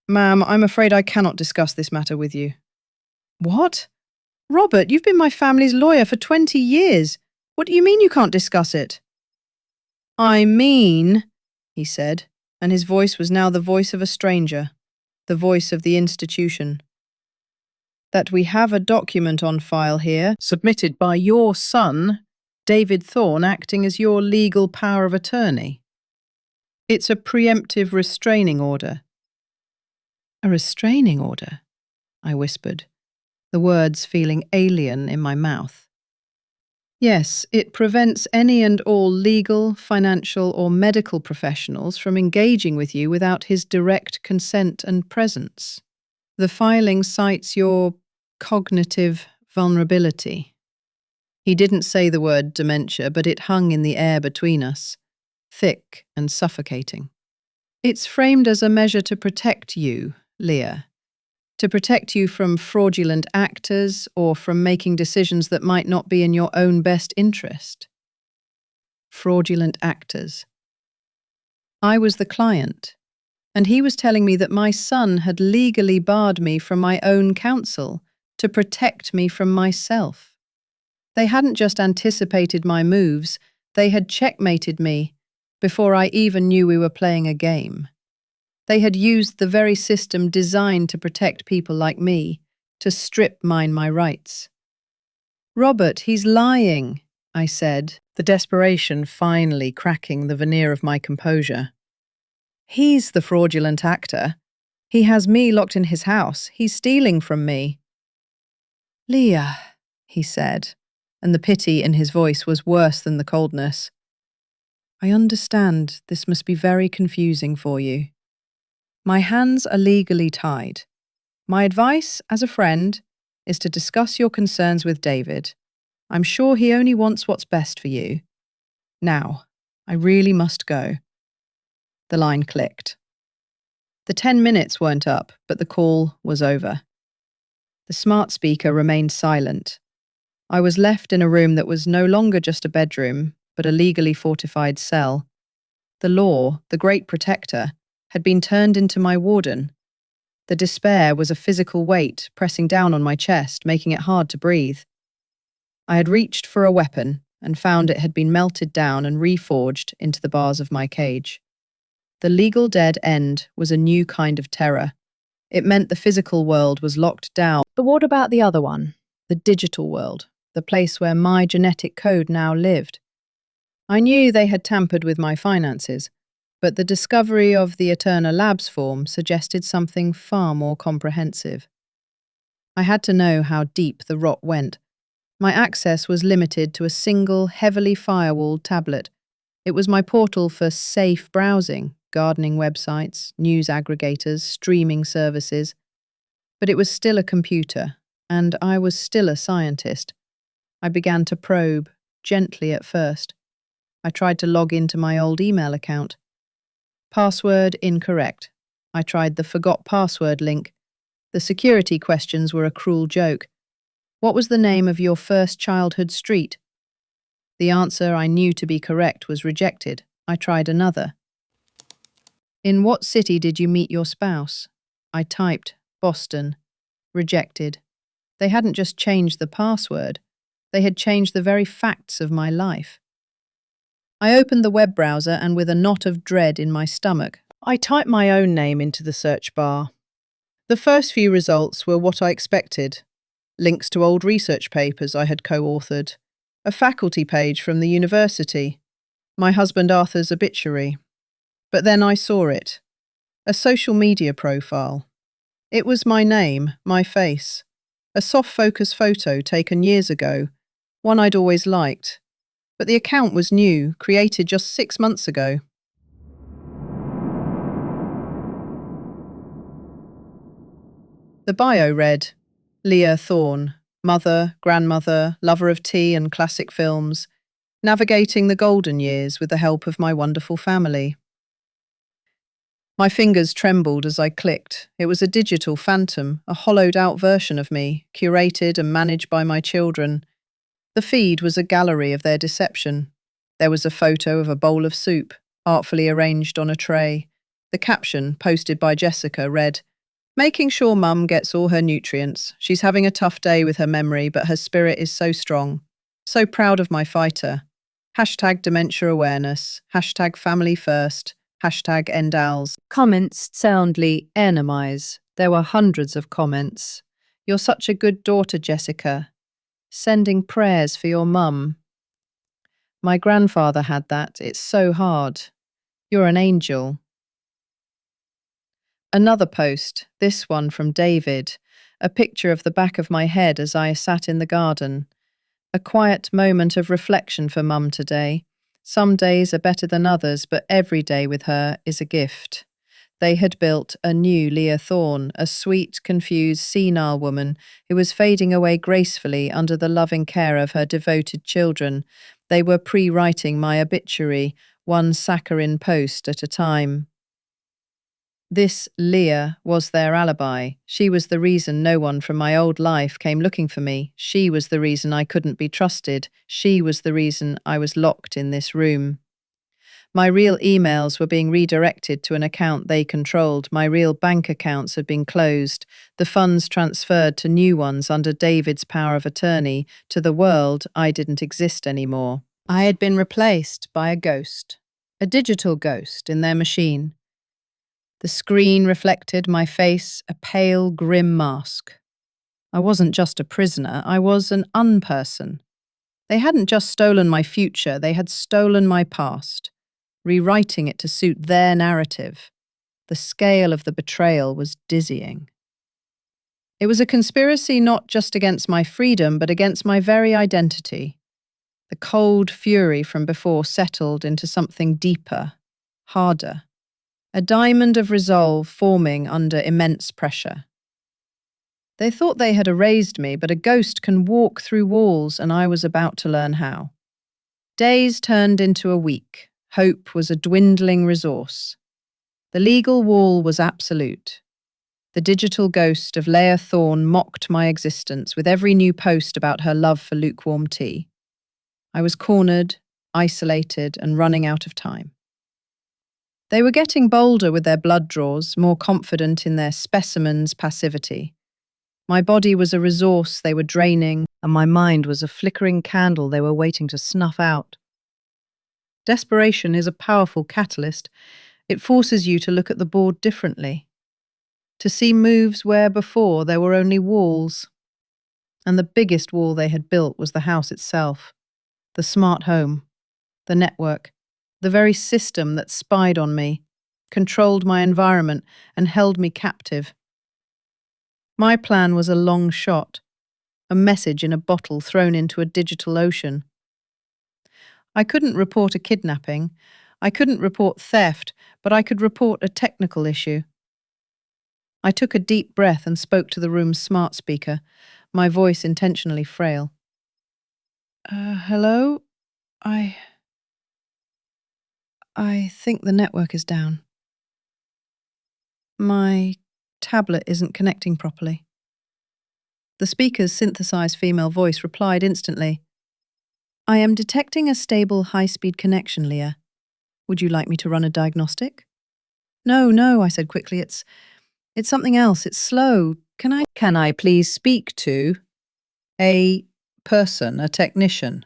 Ma'am, I'm afraid I cannot discuss this matter with you." "What? Robert, you've been my family's lawyer for 20 years. What do you mean you can't discuss it?" "I mean," he said, and his voice was now the voice of a stranger, the voice of the institution, "that we have a document on file here, submitted by your son, David Thorne, acting as your legal power of attorney. It's a preemptive restraining order." "A restraining order?" I whispered, the words feeling alien in my mouth. "Yes, it prevents any and all legal, financial, or medical professionals from engaging with you without his direct consent and presence. The filing cites your cognitive vulnerability." He didn't say the word dementia, but it hung in the air between us, thick and suffocating. "It's framed as a measure to protect you, Leah, to protect you from fraudulent actors or from making decisions that might not be in your own best interest." Fraudulent actors. I was the client, and he was telling me that my son had legally barred me from my own counsel to protect me from myself. They hadn't just anticipated my moves, they had checkmated me before I even knew we were playing a game. They had used the very system designed to protect people like me, to strip mine my rights. "Robert, he's lying," I said, the desperation finally cracking the veneer of my composure. "He's the fraudulent actor. He has me locked in his house. He's stealing from me." "Leah," he said, and the pity in his voice was worse than the coldness. "I understand this must be very confusing for you. My hands are legally tied. My advice, as a friend, is to discuss your concerns with David. I'm sure he only wants what's best for you. Now, I really must go." The line clicked. The 10 minutes weren't up, but the call was over. The smart speaker remained silent. I was left in a room that was no longer just a bedroom, but a legally fortified cell. The law, the great protector, had been turned into my warden. The despair was a physical weight pressing down on my chest, making it hard to breathe. I had reached for a weapon and found it had been melted down and reforged into the bars of my cage. The legal dead end was a new kind of terror. It meant the physical world was locked down. But what about the other one? The digital world, the place where my genetic code now lived. I knew they had tampered with my finances, but the discovery of the Eterna Labs form suggested something far more comprehensive. I had to know how deep the rot went, My access was limited to a single, heavily firewalled tablet. It was my portal for safe browsing, gardening websites, news aggregators, streaming services. But it was still a computer, and I was still a scientist. I began to probe, gently at first. I tried to log into my old email account. Password incorrect. I tried the forgot password link. The security questions were a cruel joke. What was the name of your first childhood street? The answer I knew to be correct was rejected. I tried another. In what city did you meet your spouse? I typed Boston. Rejected. They hadn't just changed the password. They had changed the very facts of my life. I opened the web browser and with a knot of dread in my stomach, I typed my own name into the search bar. The first few results were what I expected. Links to old research papers I had co-authored, a faculty page from the university, my husband Arthur's obituary. But then I saw it. A social media profile. It was my name, my face. A soft-focus photo taken years ago, one I'd always liked. But the account was new, created just 6 months ago. The bio read, Leah Thorne, mother, grandmother, lover of tea and classic films, navigating the golden years with the help of my wonderful family. My fingers trembled as I clicked. It was a digital phantom, a hollowed-out version of me, curated and managed by my children. The feed was a gallery of their deception. There was a photo of a bowl of soup, artfully arranged on a tray. The caption, posted by Jessica, read, Making sure Mum gets all her nutrients. She's having a tough day with her memory, but her spirit is so strong. So proud of my fighter. Hashtag dementia awareness. Hashtag family first. Hashtag end owls. Comments soundly enemies. There were hundreds of comments. You're such a good daughter, Jessica. Sending prayers for your mum. My grandfather had that. It's so hard. You're an angel. Another post, this one from David, a picture of the back of my head as I sat in the garden. A quiet moment of reflection for Mum today. Some days are better than others, but every day with her is a gift. They had built a new Leah Thorne, a sweet, confused, senile woman who was fading away gracefully under the loving care of her devoted children. They were pre-writing my obituary, one saccharine post at a time. This Leah was their alibi. She was the reason no one from my old life came looking for me. She was the reason I couldn't be trusted. She was the reason I was locked in this room. My real emails were being redirected to an account they controlled. My real bank accounts had been closed. The funds transferred to new ones under David's power of attorney. To the world, I didn't exist anymore. I had been replaced by a ghost. A digital ghost in their machine. The screen reflected my face, a pale, grim mask. I wasn't just a prisoner, I was an unperson. They hadn't just stolen my future, they had stolen my past, rewriting it to suit their narrative. The scale of the betrayal was dizzying. It was a conspiracy not just against my freedom, but against my very identity. The cold fury from before settled into something deeper, harder. A diamond of resolve forming under immense pressure. They thought they had erased me, but a ghost can walk through walls, and I was about to learn how. Days turned into a week. Hope was a dwindling resource. The legal wall was absolute. The digital ghost of Leah Thorne mocked my existence with every new post about her love for lukewarm tea. I was cornered, isolated, and running out of time. They were getting bolder with their blood draws, more confident in their specimen's passivity. My body was a resource they were draining, and my mind was a flickering candle they were waiting to snuff out. Desperation is a powerful catalyst. It forces you to look at the board differently, to see moves where before there were only walls. And the biggest wall they had built was the house itself, the smart home, the network, the very system that spied on me, controlled my environment, and held me captive. My plan was a long shot. a message in a bottle thrown into a digital ocean. I couldn't report a kidnapping. I couldn't report theft, but I could report a technical issue. I took a deep breath and spoke to the room's smart speaker, my voice intentionally frail. Hello? I think the network is down. My tablet isn't connecting properly. The speaker's synthesized female voice replied instantly. I am detecting a stable high-speed connection, Leah. Would you like me to run a diagnostic? No, I said quickly. It's something else. It's slow. Can I please speak to a person, a technician?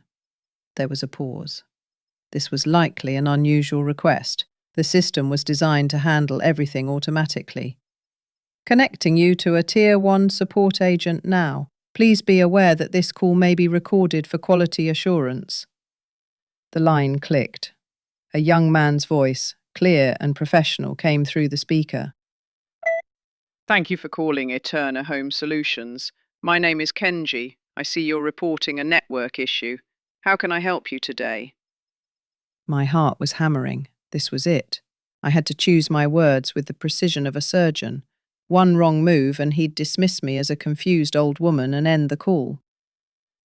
There was a pause. This was likely an unusual request. The system was designed to handle everything automatically. Connecting you to a Tier 1 support agent now. Please be aware that this call may be recorded for quality assurance. The line clicked. A young man's voice, clear and professional, came through the speaker. Thank you for calling Eterna Home Solutions. My name is Kenji. I see you're reporting a network issue. How can I help you today? My heart was hammering. This was it. I had to choose my words with the precision of a surgeon. One wrong move and he'd dismiss me as a confused old woman and end the call.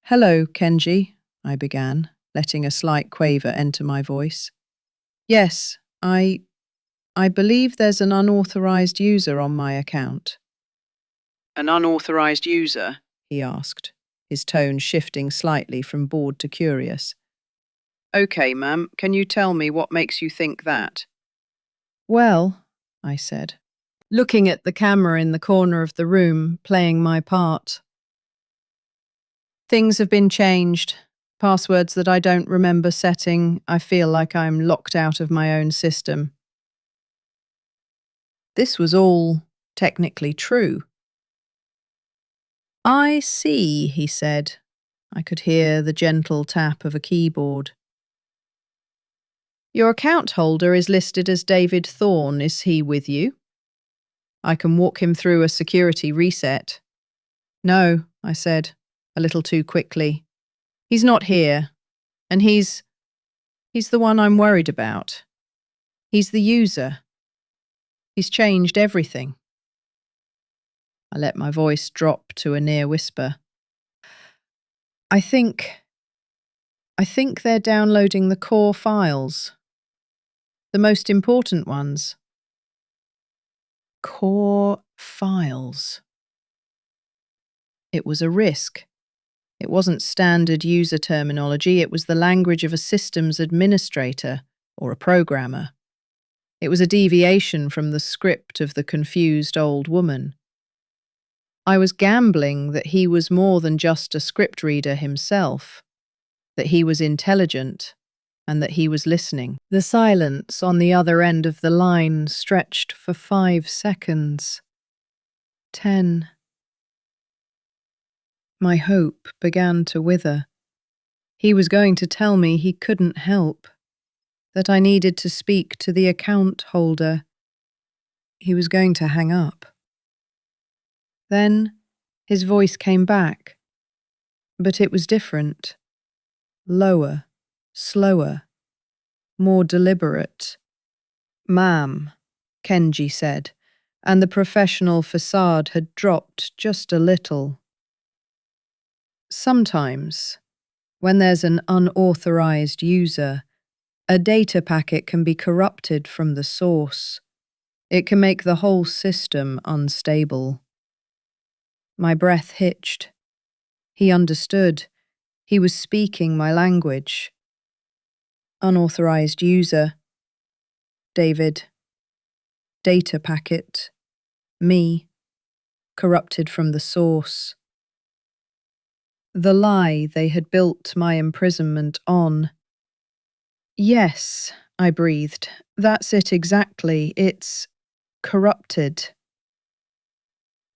Hello, Kenji, I began, letting a slight quaver enter my voice. Yes, I believe there's an unauthorized user on my account. An unauthorized user? He asked, his tone shifting slightly from bored to curious. Okay, ma'am, can you tell me what makes you think that? Well, I said, looking at the camera in the corner of the room, playing my part. Things have been changed. Passwords that I don't remember setting. I feel like I'm locked out of my own system. This was all technically true. I see, he said. I could hear the gentle tap of a keyboard. Your account holder is listed as David Thorne. Is he with you? I can walk him through a security reset. No, I said, a little too quickly. He's not here, and he's the one I'm worried about. He's the user. He's changed everything. I let my voice drop to a near whisper. I think they're downloading the core files. The most important ones. Core files. It was a risk. It wasn't standard user terminology, it was the language of a systems administrator or a programmer. It was a deviation from the script of the confused old woman. I was gambling that he was more than just a script reader himself, that he was intelligent, and that he was listening. The silence on the other end of the line stretched for 5 seconds. 10. My hope began to wither. He was going to tell me he couldn't help, that I needed to speak to the account holder. He was going to hang up. Then his voice came back, but it was different. Lower, slower, more deliberate. Ma'am, Kenji said, and the professional facade had dropped just a little. Sometimes, when there's an unauthorized user, a data packet can be corrupted from the source. It can make the whole system unstable. My breath hitched. He understood. He was speaking my language. Unauthorized user. David. Data packet. Me. Corrupted from the source. The lie they had built my imprisonment on. Yes, I breathed. That's it exactly. It's corrupted.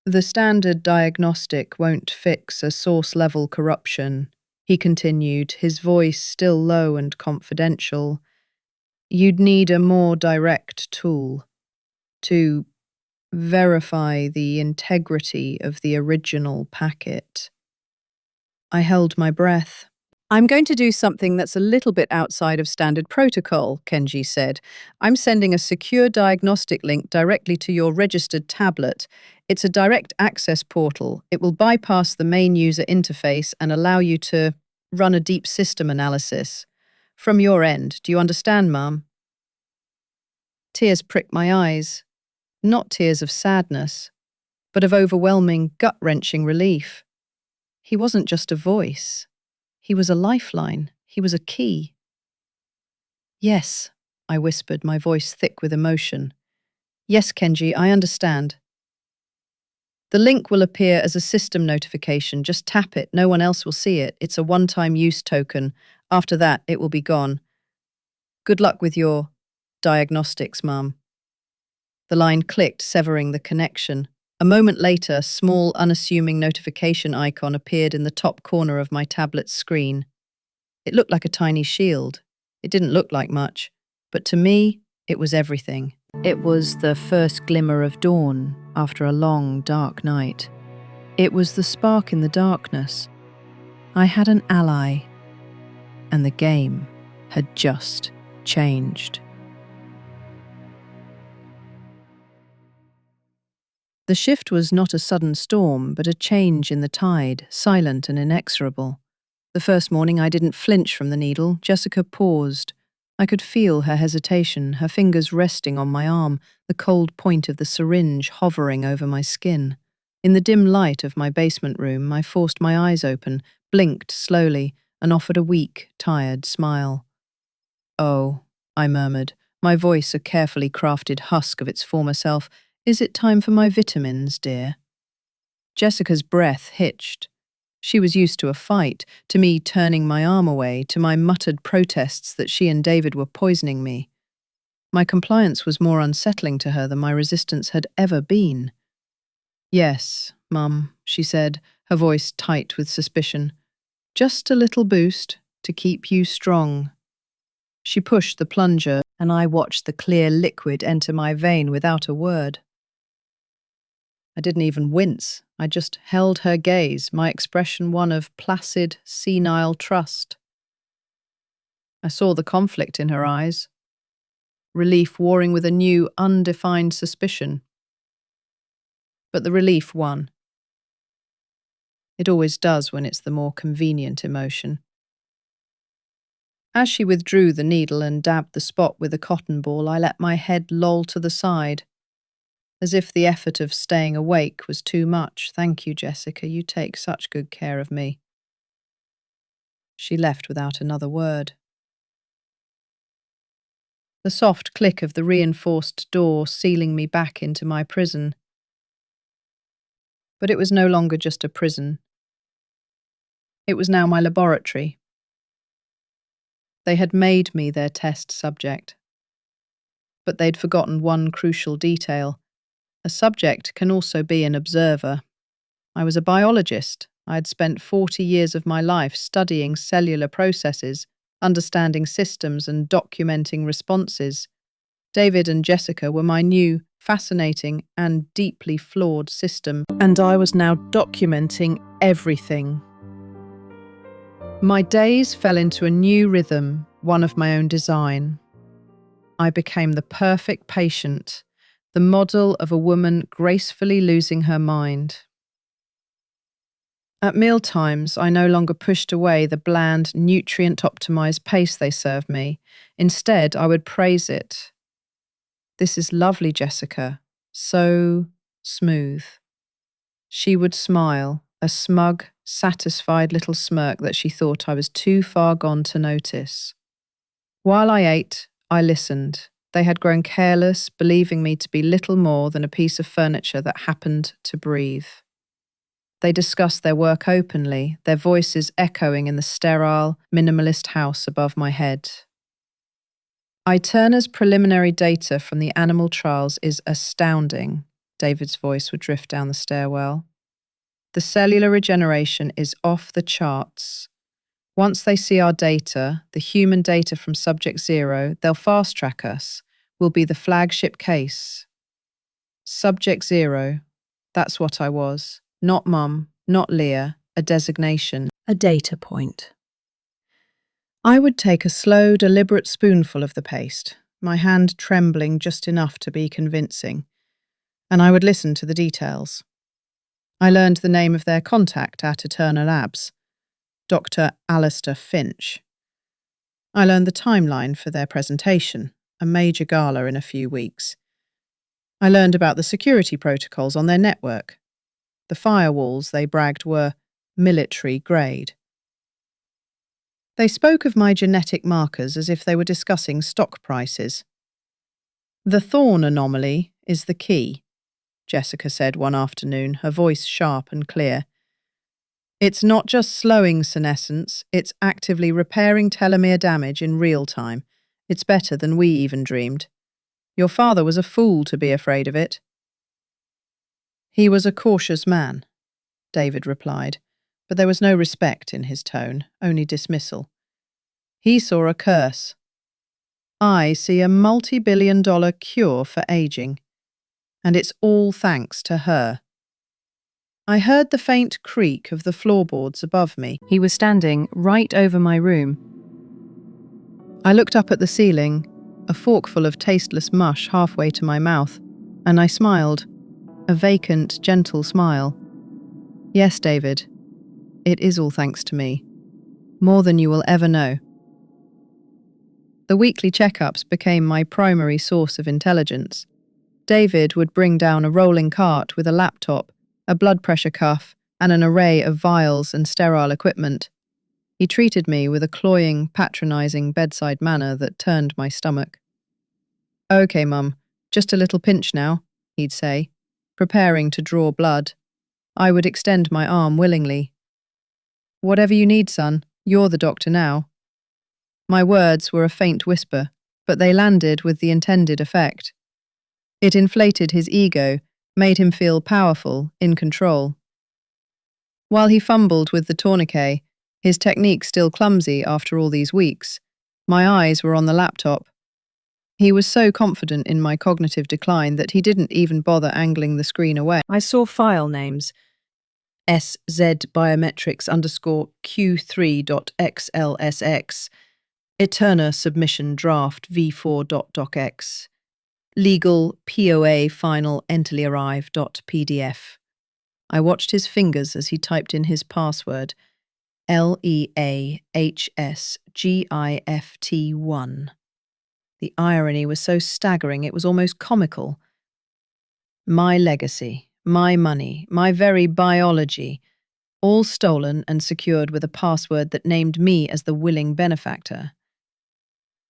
The standard diagnostic won't fix a source-level corruption, he continued, his voice still low and confidential. You'd need a more direct tool to verify the integrity of the original packet. I held my breath. I'm going to do something that's a little bit outside of standard protocol, Kenji said. I'm sending a secure diagnostic link directly to your registered tablet. It's a direct access portal. It will bypass the main user interface and allow you to run a deep system analysis. From your end, do you understand, Mum? Tears pricked my eyes. Not tears of sadness, but of overwhelming, gut-wrenching relief. He wasn't just a voice. He was a lifeline. He was a key. Yes, I whispered, my voice thick with emotion. Yes, Kenji, I understand. The link will appear as a system notification. Just tap it. No one else will see it. It's a one-time use token. After that, it will be gone. Good luck with your diagnostics, Mum. The line clicked, severing the connection. A moment later, a small, unassuming notification icon appeared in the top corner of my tablet's screen. It looked like a tiny shield. It didn't look like much, but to me, it was everything. It was the first glimmer of dawn after a long, dark night. It was the spark in the darkness. I had an ally, and the game had just changed. The shift was not a sudden storm, but a change in the tide, silent and inexorable. The first morning I didn't flinch from the needle. Jessica paused. I could feel her hesitation, her fingers resting on my arm, the cold point of the syringe hovering over my skin. In the dim light of my basement room, I forced my eyes open, blinked slowly, and offered a weak, tired smile. "Oh," I murmured, my voice a carefully crafted husk of its former self. "Is it time for my vitamins, dear?" Jessica's breath hitched. She was used to a fight, to me turning my arm away, to my muttered protests that she and David were poisoning me. My compliance was more unsettling to her than my resistance had ever been. "Yes, Mum," she said, her voice tight with suspicion. "Just a little boost to keep you strong." She pushed the plunger, and I watched the clear liquid enter my vein without a word. I didn't even wince. I just held her gaze, my expression one of placid, senile trust. I saw the conflict in her eyes, relief warring with a new, undefined suspicion. But the relief won. It always does when it's the more convenient emotion. As she withdrew the needle and dabbed the spot with a cotton ball, I let my head loll to the side, as if the effort of staying awake was too much. "Thank you, Jessica. You take such good care of me." She left without another word. The soft click of the reinforced door sealing me back into my prison. But it was no longer just a prison. It was now my laboratory. They had made me their test subject. But they'd forgotten one crucial detail. A subject can also be an observer. I was a biologist. I had spent 40 years of my life studying cellular processes, understanding systems and documenting responses. David and Jessica were my new, fascinating and deeply flawed system, and I was now documenting everything. My days fell into a new rhythm, one of my own design. I became the perfect patient, the model of a woman gracefully losing her mind. At mealtimes, I no longer pushed away the bland, nutrient-optimized paste they served me. Instead, I would praise it. "This is lovely, Jessica. So smooth." She would smile, a smug, satisfied little smirk that she thought I was too far gone to notice. While I ate, I listened. They had grown careless, believing me to be little more than a piece of furniture that happened to breathe. They discussed their work openly, their voices echoing in the sterile, minimalist house above my head. "Turner's preliminary data from the animal trials is astounding," David's voice would drift down the stairwell. "The cellular regeneration is off the charts. Once they see our data, the human data from Subject Zero, they'll fast-track us. We'll be the flagship case." Subject Zero, that's what I was. Not Mum, not Leah, a designation, a data point. I would take a slow, deliberate spoonful of the paste, my hand trembling just enough to be convincing, and I would listen to the details. I learned the name of their contact at Eterna Labs, Dr. Alistair Finch. I learned the timeline for their presentation, a major gala in a few weeks. I learned about the security protocols on their network. The firewalls, they bragged, were military grade. They spoke of my genetic markers as if they were discussing stock prices. The Thorn anomaly is the key, Jessica said one afternoon, her voice sharp and clear. It's not just slowing senescence, it's actively repairing telomere damage in real time. It's better than we even dreamed. Your father was a fool to be afraid of it. He was a cautious man, David replied, but there was no respect in his tone, only dismissal. He saw a curse. I see a multi-billion-dollar cure for aging, and it's all thanks to her. I heard the faint creak of the floorboards above me. He was standing right over my room. I looked up at the ceiling, a forkful of tasteless mush halfway to my mouth, and I smiled, a vacant, gentle smile. Yes, David, it is all thanks to me. More than you will ever know. The weekly checkups became my primary source of intelligence. David would bring down a rolling cart with a laptop, a blood pressure cuff, and an array of vials and sterile equipment. He treated me with a cloying, patronizing bedside manner that turned my stomach. Okay, Mum, just a little pinch now, he'd say, preparing to draw blood. I would extend my arm willingly. Whatever you need, son, you're the doctor now. My words were a faint whisper, but they landed with the intended effect. It inflated his ego, made him feel powerful, in control. While he fumbled with the tourniquet, his technique still clumsy after all these weeks, my eyes were on the laptop. He was so confident in my cognitive decline that he didn't even bother angling the screen away. I saw file names. SZ biometrics_Q3.XLSX, Eterna submission draft v4.docx, legal POA final entally arrive.pdf. I watched his fingers as he typed in his password, LEAHSGIFT1. The irony was so staggering it was almost comical. My legacy, my money, my very biology, all stolen and secured with a password that named me as the willing benefactor.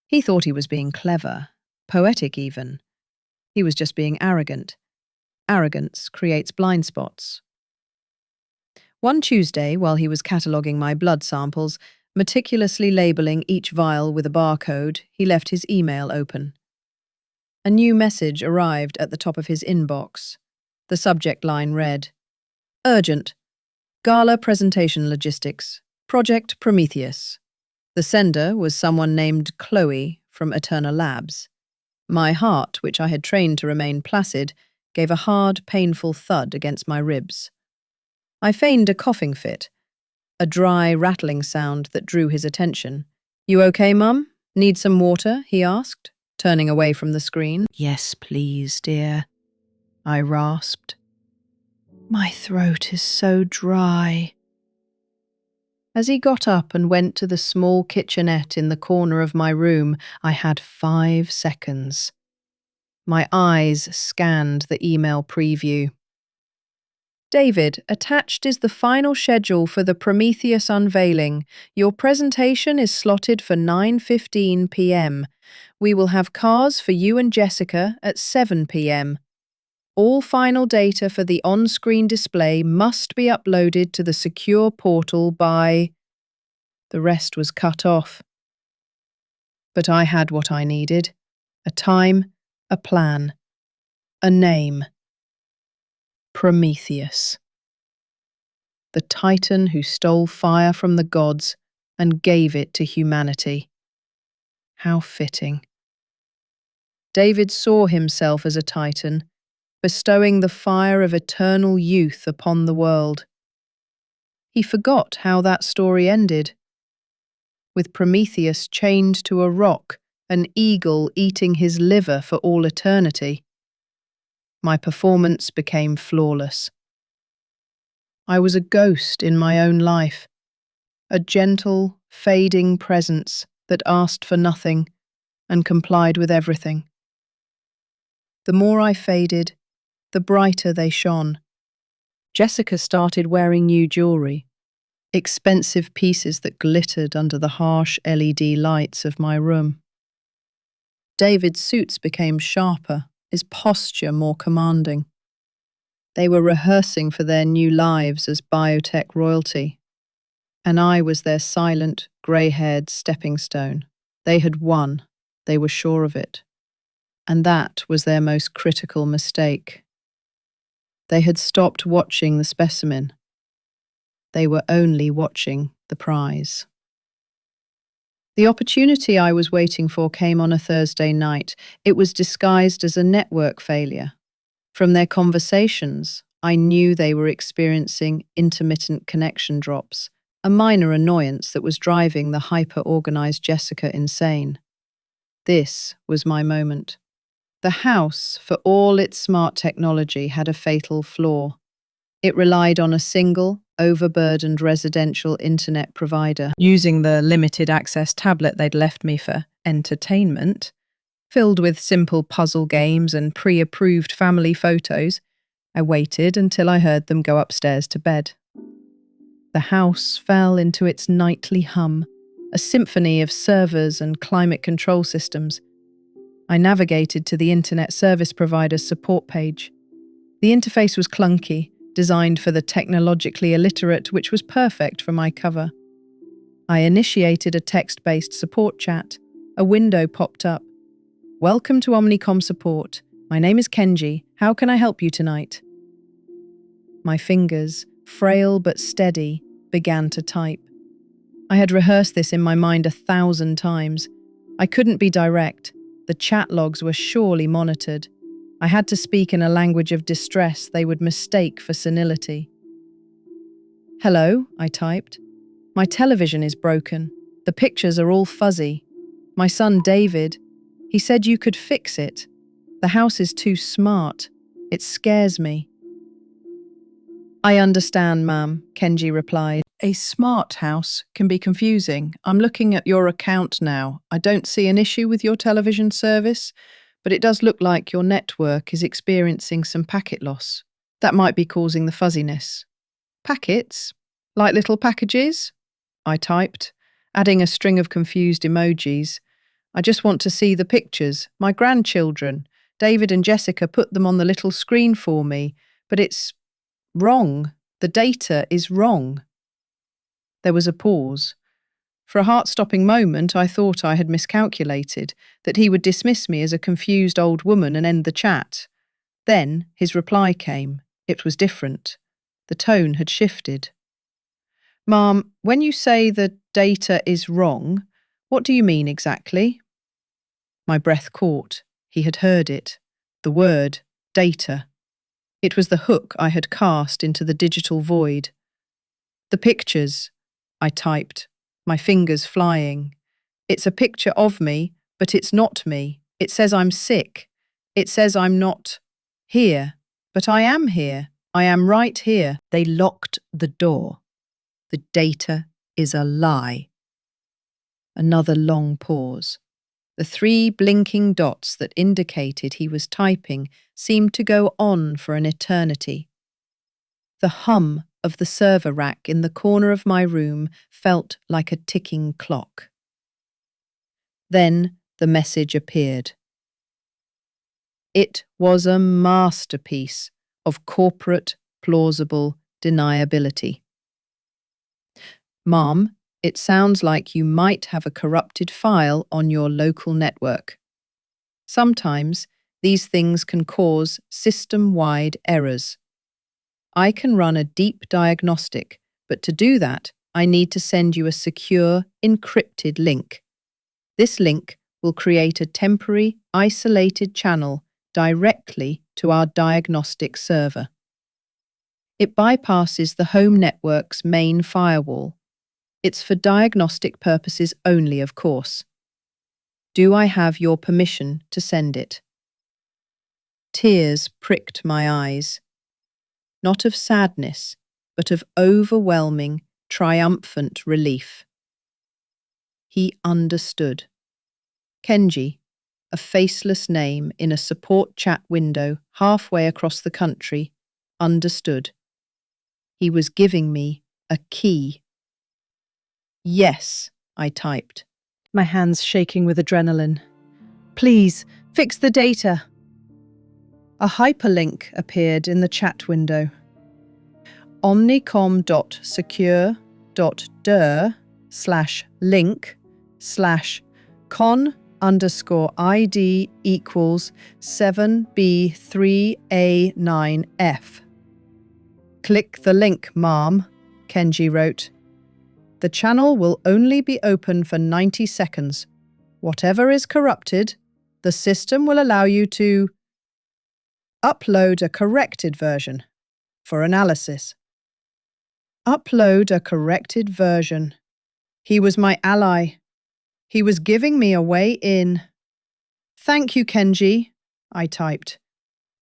He thought he was being clever, poetic even. He was just being arrogant. Arrogance creates blind spots. One Tuesday, while he was cataloguing my blood samples, meticulously labelling each vial with a barcode, he left his email open. A new message arrived at the top of his inbox. The subject line read, Urgent. Gala Presentation Logistics. Project Prometheus. The sender was someone named Chloe from Eterna Labs. My heart, which I had trained to remain placid, gave a hard, painful thud against my ribs. I feigned a coughing fit, a dry, rattling sound that drew his attention. You okay, Mum? Need some water? He asked, turning away from the screen. Yes, please, dear, I rasped. My throat is so dry. As he got up and went to the small kitchenette in the corner of my room, I had 5 seconds. My eyes scanned the email preview. David, attached is the final schedule for the Prometheus unveiling. Your presentation is slotted for 9:15 p.m. We will have cars for you and Jessica at 7 p.m. All final data for the on-screen display must be uploaded to the secure portal by... The rest was cut off. But I had what I needed. A time, a plan, a name. Prometheus. The titan who stole fire from the gods and gave it to humanity. How fitting. David saw himself as a titan, bestowing the fire of eternal youth upon the world. He forgot how that story ended, with Prometheus chained to a rock, an eagle eating his liver for all eternity. My performance became flawless. I was a ghost in my own life, a gentle, fading presence that asked for nothing and complied with everything. The more I faded, the brighter they shone. Jessica started wearing new jewelry, expensive pieces that glittered under the harsh LED lights of my room. David's suits became sharper, his posture more commanding. They were rehearsing for their new lives as biotech royalty, and I was their silent, grey-haired stepping stone. They had won, they were sure of it, and that was their most critical mistake. They had stopped watching the specimen. They were only watching the prize. The opportunity I was waiting for came on a Thursday night. It was disguised as a network failure. From their conversations, I knew they were experiencing intermittent connection drops, a minor annoyance that was driving the hyper-organized Jessica insane. This was my moment. The house, for all its smart technology, had a fatal flaw. It relied on a single, overburdened residential internet provider. Using the limited access tablet they'd left me for entertainment, filled with simple puzzle games and pre-approved family photos, I waited until I heard them go upstairs to bed. The house fell into its nightly hum, a symphony of servers and climate control systems. I navigated to the internet service provider's support page. The interface was clunky, designed for the technologically illiterate, which was perfect for my cover. I initiated a text-based support chat. A window popped up. "Welcome to Omnicom support. My name is Kenji. How can I help you tonight?" My fingers, frail but steady, began to type. I had rehearsed this in my mind 1,000 times. I couldn't be direct. The chat logs were surely monitored. I had to speak in a language of distress they would mistake for senility. "Hello," I typed. "My television is broken. The pictures are all fuzzy. My son David, he said you could fix it. The house is too smart. It scares me." "I understand, ma'am," Kenji replied. "A smart house can be confusing. I'm looking at your account now. I don't see an issue with your television service, but it does look like your network is experiencing some packet loss. That might be causing the fuzziness." "Packets? Like little packages?" I typed, adding a string of confused emojis. "I just want to see the pictures. My grandchildren. David and Jessica put them on the little screen for me, but it's wrong. The data is wrong." There was a pause. For a heart-stopping moment, I thought I had miscalculated, that he would dismiss me as a confused old woman and end the chat. Then his reply came. It was different. The tone had shifted. "Ma'am, when you say the data is wrong, what do you mean exactly?" My breath caught. He had heard it. The word, data. It was the hook I had cast into the digital void. "The pictures," I typed, my fingers flying. "It's a picture of me, but it's not me. It says I'm sick. It says I'm not here. But I am here. I am right here." They locked the door. "The data is a lie." Another long pause. The 3 blinking dots that indicated he was typing seemed to go on for an eternity. The hum of the server rack in the corner of my room felt like a ticking clock. Then the message appeared. It was a masterpiece of corporate, plausible deniability. "Mom, it sounds like you might have a corrupted file on your local network. Sometimes these things can cause system-wide errors. I can run a deep diagnostic, but to do that, I need to send you a secure, encrypted link. This link will create a temporary, isolated channel directly to our diagnostic server. It bypasses the home network's main firewall. It's for diagnostic purposes only, of course. Do I have your permission to send it? Tears pricked my eyes, not of sadness, but of overwhelming, triumphant relief. He understood. Kenji, a faceless name in a support chat window halfway across the country, understood. He was giving me a key. Yes, I typed, my hands shaking with adrenaline. Please, fix the data. A hyperlink appeared in the chat window. omnicom.secure.dir/link/con_ID equals 7B3A9F. Click the link, ma'am, Kenji wrote. The channel will only be open for 90 seconds. Whatever is corrupted, the system will allow you to upload a corrected version for analysis. Upload a corrected version. He was my ally. He was giving me a way in. Thank you, Kenji, I typed.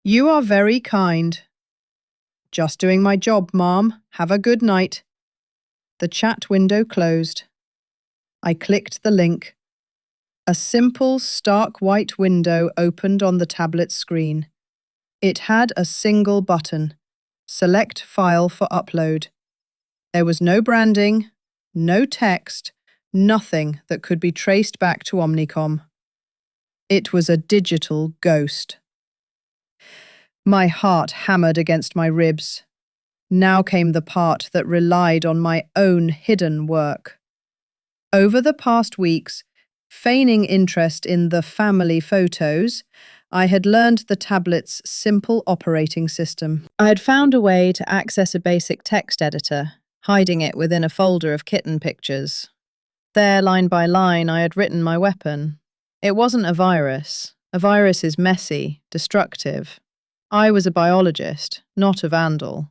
You are very kind. Just doing my job, ma'am. Have a good night. The chat window closed. I clicked the link. A simple, stark white window opened on the tablet screen. It had a single button, Select File for Upload. There was no branding, no text, nothing that could be traced back to Omnicom. It was a digital ghost. My heart hammered against my ribs. Now came the part that relied on my own hidden work. Over the past weeks, feigning interest in the family photos, I had learned the tablet's simple operating system. I had found a way to access a basic text editor, hiding it within a folder of kitten pictures. There, line by line, I had written my weapon. It wasn't a virus. A virus is messy, destructive. I was a biologist, not a vandal.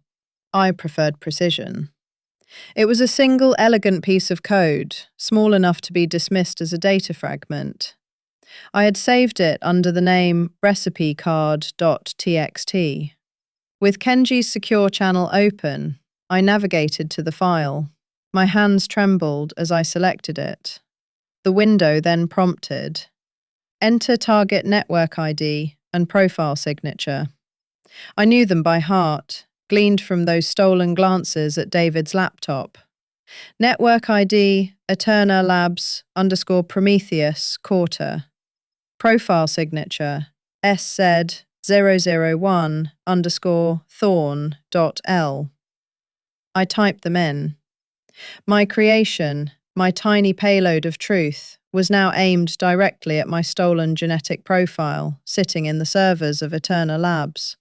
I preferred precision. It was a single elegant piece of code, small enough to be dismissed as a data fragment. I had saved it under the name recipecard.txt. With Kenji's secure channel open, I navigated to the file. My hands trembled as I selected it. The window then prompted, enter target network ID and profile signature. I knew them by heart, gleaned from those stolen glances at David's laptop. Network ID, Eterna Labs _Prometheus Quarter. Profile signature, SZ001 _Thorn.L. I typed them in. My creation, my tiny payload of truth, was now aimed directly at my stolen genetic profile, sitting in the servers of Eterna Labs.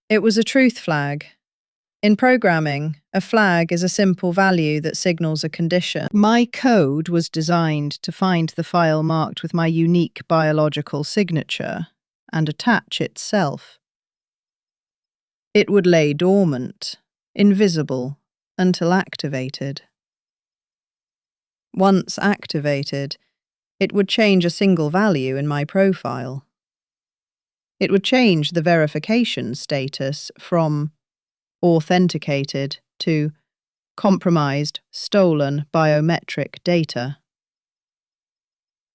It was a truth flag. In programming, a flag is a simple value that signals a condition. My code was designed to find the file marked with my unique biological signature and attach itself. It would lay dormant, invisible, until activated. Once activated, it would change a single value in my profile. It would change the verification status from authenticated to compromised, stolen biometric data.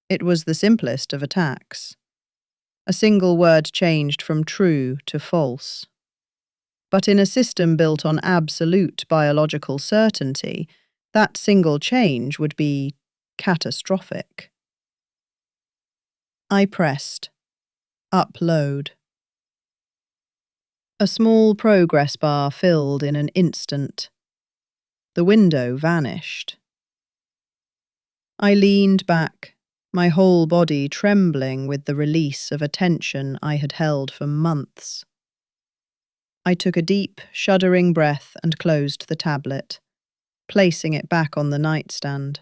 It was the simplest of attacks. A single word changed from true to false. But in a system built on absolute biological certainty, that single change would be catastrophic. I pressed upload. A small progress bar filled in an instant. The window vanished. I leaned back, my whole body trembling with the release of a tension I had held for months. I took a deep, shuddering breath and closed the tablet, placing it back on the nightstand.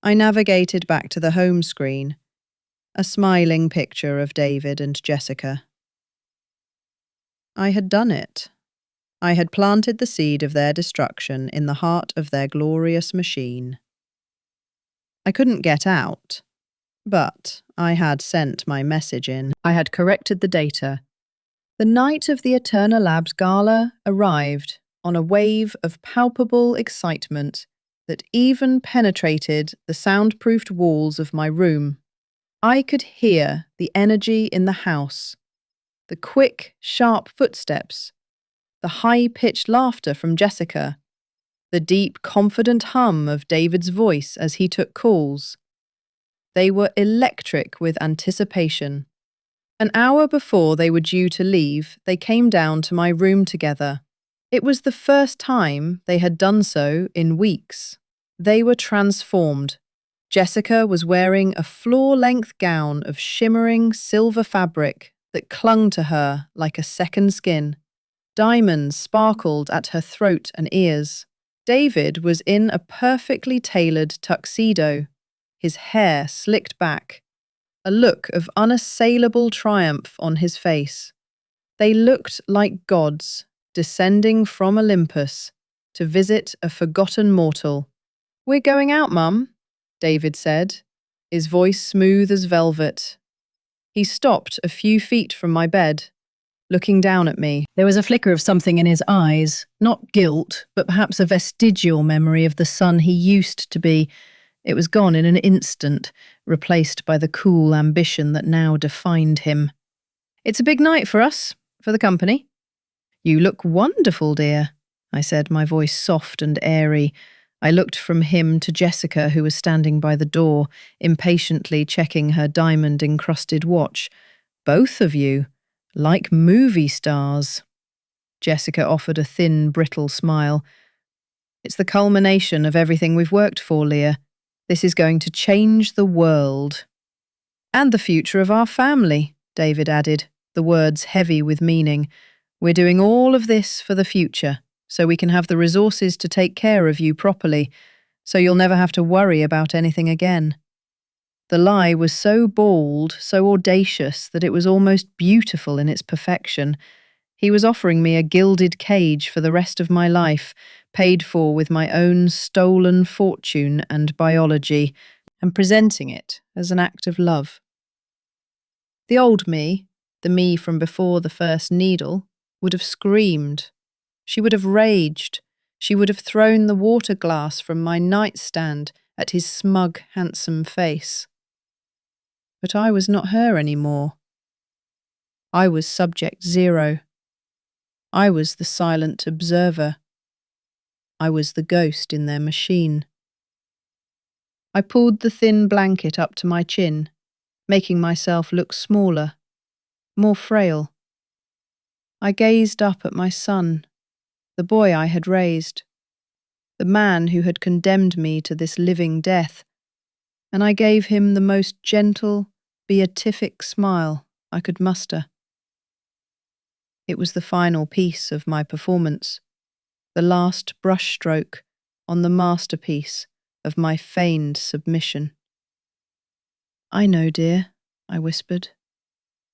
I navigated back to the home screen, a smiling picture of David and Jessica. I had done it. I had planted the seed of their destruction in the heart of their glorious machine. I couldn't get out, but I had sent my message in. I had corrected the data. The night of the Eterna Labs Gala arrived on a wave of palpable excitement that even penetrated the soundproofed walls of my room. I could hear the energy in the house, the quick, sharp footsteps, the high-pitched laughter from Jessica, the deep, confident hum of David's voice as he took calls. They were electric with anticipation. An hour before they were due to leave, they came down to my room together. It was the first time they had done so in weeks. They were transformed. Jessica was wearing a floor-length gown of shimmering silver fabric that clung to her like a second skin. Diamonds sparkled at her throat and ears. David was in a perfectly tailored tuxedo, his hair slicked back, a look of unassailable triumph on his face. They looked like gods descending from Olympus to visit a forgotten mortal. "We're going out, Mum," David said, his voice smooth as velvet. He stopped a few feet from my bed, looking down at me. There was a flicker of something in his eyes, not guilt, but perhaps a vestigial memory of the son he used to be. It was gone in an instant, replaced by the cool ambition that now defined him. "It's a big night for us, for the company." "You look wonderful, dear," I said, my voice soft and airy. I looked from him to Jessica, who was standing by the door, impatiently checking her diamond-encrusted watch. "Both of you, like movie stars." Jessica offered a thin, brittle smile. "It's the culmination of everything we've worked for, Leah. This is going to change the world." "And the future of our family," David added, the words heavy with meaning. "We're doing all of this for the future, so we can have the resources to take care of you properly, so you'll never have to worry about anything again." The lie was so bold, so audacious, that it was almost beautiful in its perfection. He was offering me a gilded cage for the rest of my life, paid for with my own stolen fortune and biology, and presenting it as an act of love. The old me, the me from before the first needle, would have screamed. She would have raged. She would have thrown the water glass from my nightstand at his smug, handsome face. But I was not her anymore. I was subject zero. I was the silent observer. I was the ghost in their machine. I pulled the thin blanket up to my chin, making myself look smaller, more frail. I gazed up at my son, the boy I had raised, the man who had condemned me to this living death, and I gave him the most gentle, beatific smile I could muster. It was the final piece of my performance, the last brushstroke on the masterpiece of my feigned submission. "I know, dear," I whispered,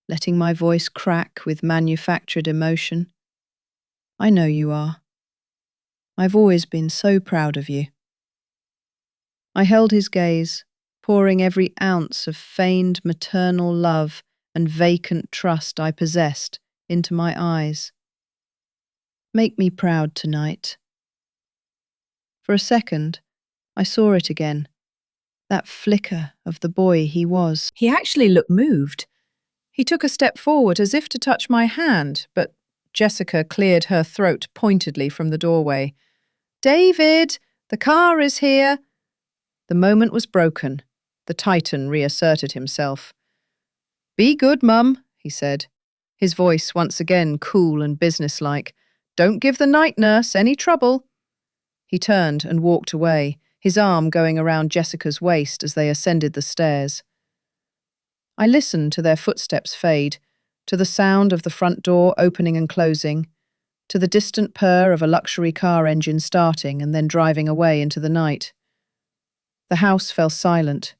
letting my voice crack with manufactured emotion. "I know you are. I've always been so proud of you." I held his gaze, pouring every ounce of feigned maternal love and vacant trust I possessed into my eyes. "Make me proud tonight." For a second, I saw it again, that flicker of the boy he was. He actually looked moved. He took a step forward as if to touch my hand, but Jessica cleared her throat pointedly from the doorway. "David, the car is here." The moment was broken. The Titan reasserted himself. "Be good, Mum," he said, his voice once again cool and businesslike. "Don't give the night nurse any trouble." He turned and walked away, his arm going around Jessica's waist as they ascended the stairs. I listened to their footsteps fade, to the sound of the front door opening and closing, to the distant purr of a luxury car engine starting and then driving away into the night. The house fell silent.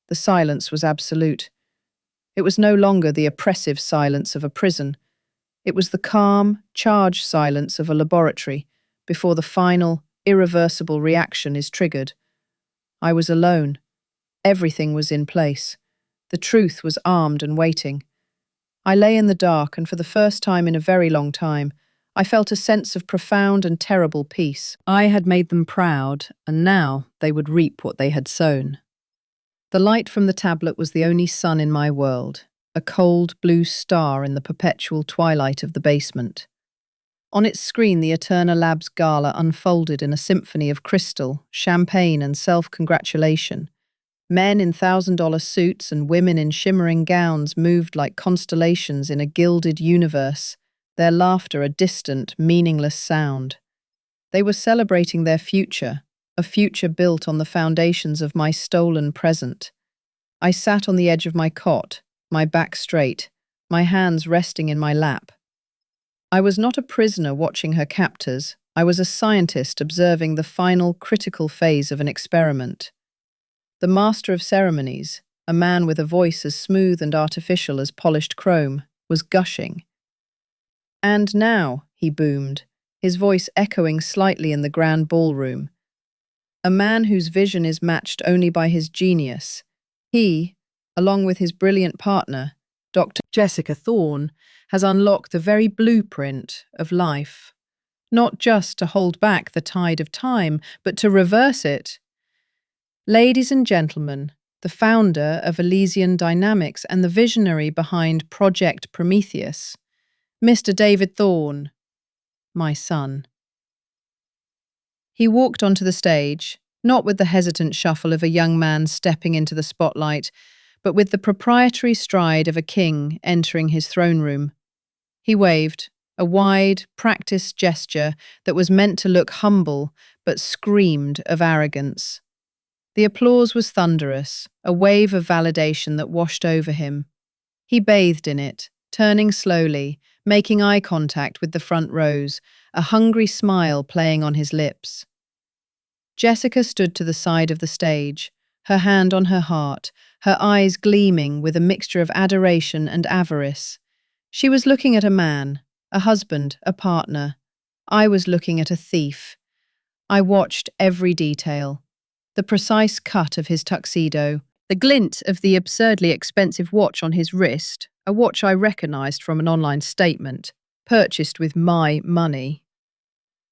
The silence was absolute. It was no longer the oppressive silence of a prison. It was the calm, charged silence of a laboratory before the final, irreversible reaction is triggered. I was alone. Everything was in place. The truth was armed and waiting. I lay in the dark, and for the first time in a very long time, I felt a sense of profound and terrible peace. I had made them proud, and now they would reap what they had sown. The light from the tablet was the only sun in my world, a cold blue star in the perpetual twilight of the basement. On its screen, the Eterna Labs gala unfolded in a symphony of crystal, champagne, and self-congratulation. Men in $1,000 suits and women in shimmering gowns moved like constellations in a gilded universe, their laughter a distant, meaningless sound. They were celebrating their future, a future built on the foundations of my stolen present. I sat on the edge of my cot, my back straight, my hands resting in my lap. I was not a prisoner watching her captors. I was a scientist observing the final, critical phase of an experiment. The master of ceremonies, a man with a voice as smooth and artificial as polished chrome, was gushing. "And now," he boomed, his voice echoing slightly in the grand ballroom. "A man whose vision is matched only by his genius. He, along with his brilliant partner, Dr. Jessica Thorne, has unlocked the very blueprint of life. Not just to hold back the tide of time, but to reverse it. Ladies and gentlemen, the founder of Elysian Dynamics and the visionary behind Project Prometheus, Mr. David Thorne, my son." He walked onto the stage, not with the hesitant shuffle of a young man stepping into the spotlight, but with the proprietary stride of a king entering his throne room. He waved, a wide, practiced gesture that was meant to look humble but screamed of arrogance. The applause was thunderous, a wave of validation that washed over him. He bathed in it, turning slowly, making eye contact with the front rows, a hungry smile playing on his lips. Jessica stood to the side of the stage, her hand on her heart, her eyes gleaming with a mixture of adoration and avarice. She was looking at a man, a husband, a partner. I was looking at a thief. I watched every detail. The precise cut of his tuxedo, the glint of the absurdly expensive watch on his wrist, a watch I recognized from an online statement, purchased with my money.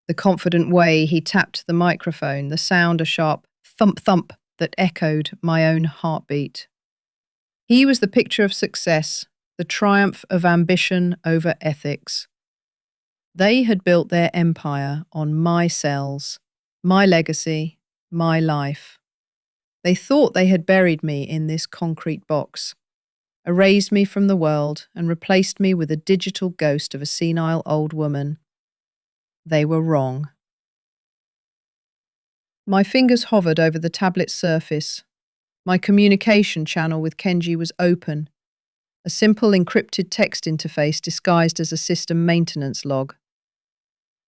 The confident way he tapped the microphone, the sound a sharp thump-thump that echoed my own heartbeat. He was the picture of success, the triumph of ambition over ethics. They had built their empire on my cells, my legacy, my life. They thought they had buried me in this concrete box, erased me from the world and replaced me with a digital ghost of a senile old woman. They were wrong. My fingers hovered over the tablet's surface. My communication channel with Kenji was open, a simple encrypted text interface disguised as a system maintenance log.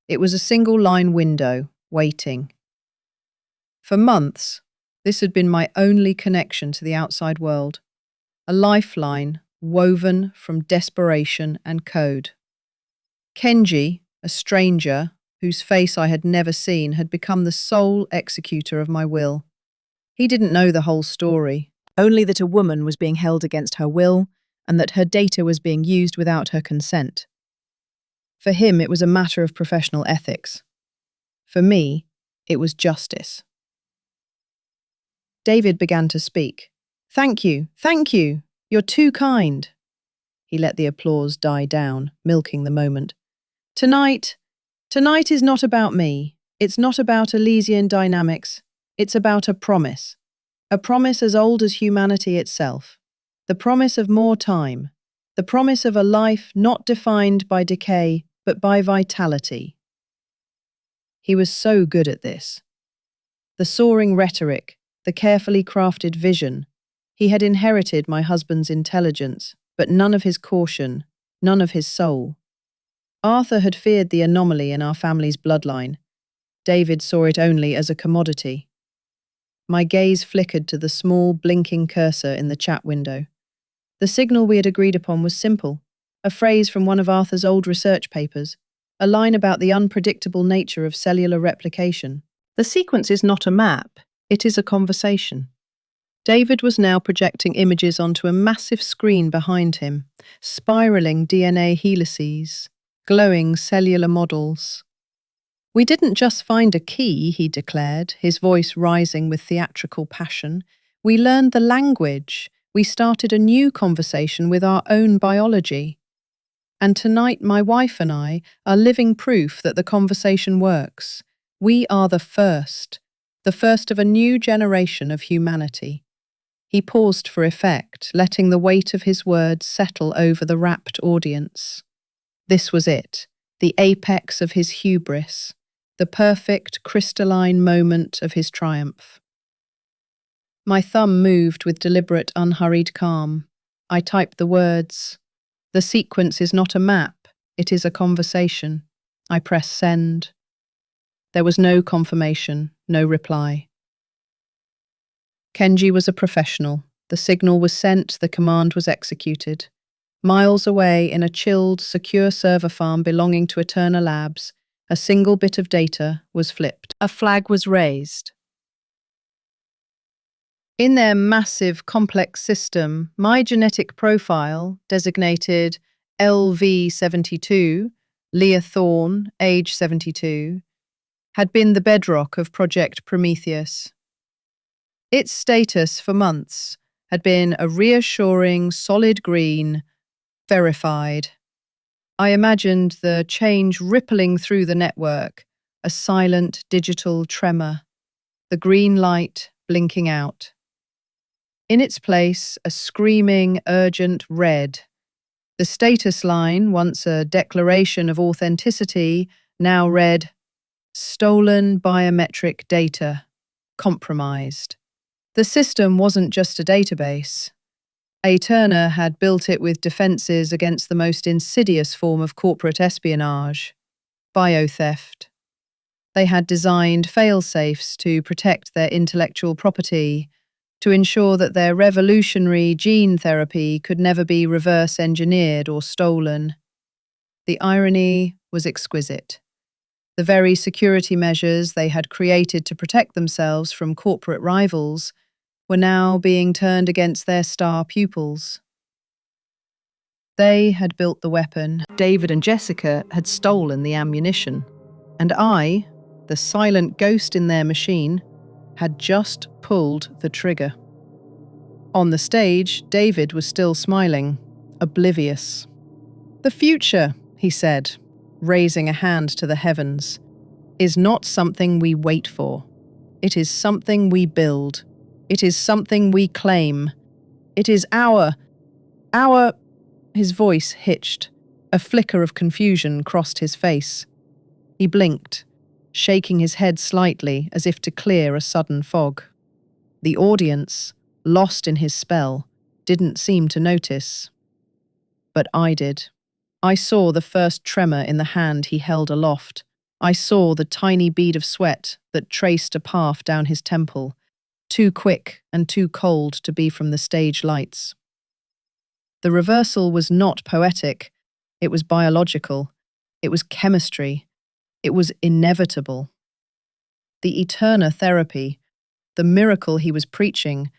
It was a single-line window, waiting. For months, this had been my only connection to the outside world, a lifeline woven from desperation and code. Kenji, a stranger whose face I had never seen, had become the sole executor of my will. He didn't know the whole story, only that a woman was being held against her will and that her data was being used without her consent. For him, it was a matter of professional ethics. For me, it was justice. David began to speak. Thank you. You're too kind." He let the applause die down, milking the moment. Tonight is not about me. It's not about Elysian Dynamics. It's about a promise as old as humanity itself. The promise of more time. The promise of a life not defined by decay, but by vitality. He was so good at this. The soaring rhetoric, the carefully crafted vision. He had inherited my husband's intelligence, but none of his caution, none of his soul. Arthur had feared the anomaly in our family's bloodline. David saw it only as a commodity. My gaze flickered to the small, blinking cursor in the chat window. The signal we had agreed upon was simple. a phrase from one of Arthur's old research papers, a line about the unpredictable nature of cellular replication. The sequence is not a map, it is a conversation. David was now projecting images onto a massive screen behind him, spiraling DNA helices, glowing cellular models. "We didn't just find a key," he declared, his voice rising with theatrical passion. "We learned the language. We started a new conversation with our own biology. And tonight my wife and I are living proof that the conversation works. We are the first of a new generation of humanity." He paused for effect, letting the weight of his words settle over the rapt audience. This was it, the apex of his hubris, the perfect crystalline moment of his triumph. My thumb moved with deliberate, unhurried calm. I typed the words. "The sequence is not a map, it is a conversation." I pressed send. There was no confirmation, no reply. Kenji was a professional. The signal was sent, the command was executed. Miles away, in a chilled, secure server farm belonging to Eterna Labs, a single bit of data was flipped. A flag was raised. In their massive, complex system, my genetic profile, designated LV72, Leah Thorne, age 72, had been the bedrock of Project Prometheus. Its status for months had been a reassuring, solid green, verified. I imagined the change rippling through the network, a silent digital tremor, the green light blinking out. In its place, a screaming, urgent red. The status line, once a declaration of authenticity, now read, "Stolen biometric data, compromised." The system wasn't just a database. Eterna had built it with defenses against the most insidious form of corporate espionage, biotheft. They had designed fail-safes to protect their intellectual property, to ensure that their revolutionary gene therapy could never be reverse-engineered or stolen. The irony was exquisite. The very security measures they had created to protect themselves from corporate rivals were now being turned against their star pupils. They had built the weapon, David and Jessica had stolen the ammunition, and I, the silent ghost in their machine, had just pulled the trigger. On the stage, David was still smiling, oblivious. "The future," he said, raising a hand to the heavens, "is not something we wait for. It is something we build. It is something we claim. It is our... His voice hitched. A flicker of confusion crossed his face. He blinked, shaking his head slightly as if to clear a sudden fog. The audience, lost in his spell, didn't seem to notice. But I did. I saw the first tremor in the hand he held aloft. I saw the tiny bead of sweat that traced a path down his temple, too quick and too cold to be from the stage lights. The reversal was not poetic, it was biological, it was chemistry, it was inevitable. The Eterna therapy, the miracle he was preaching,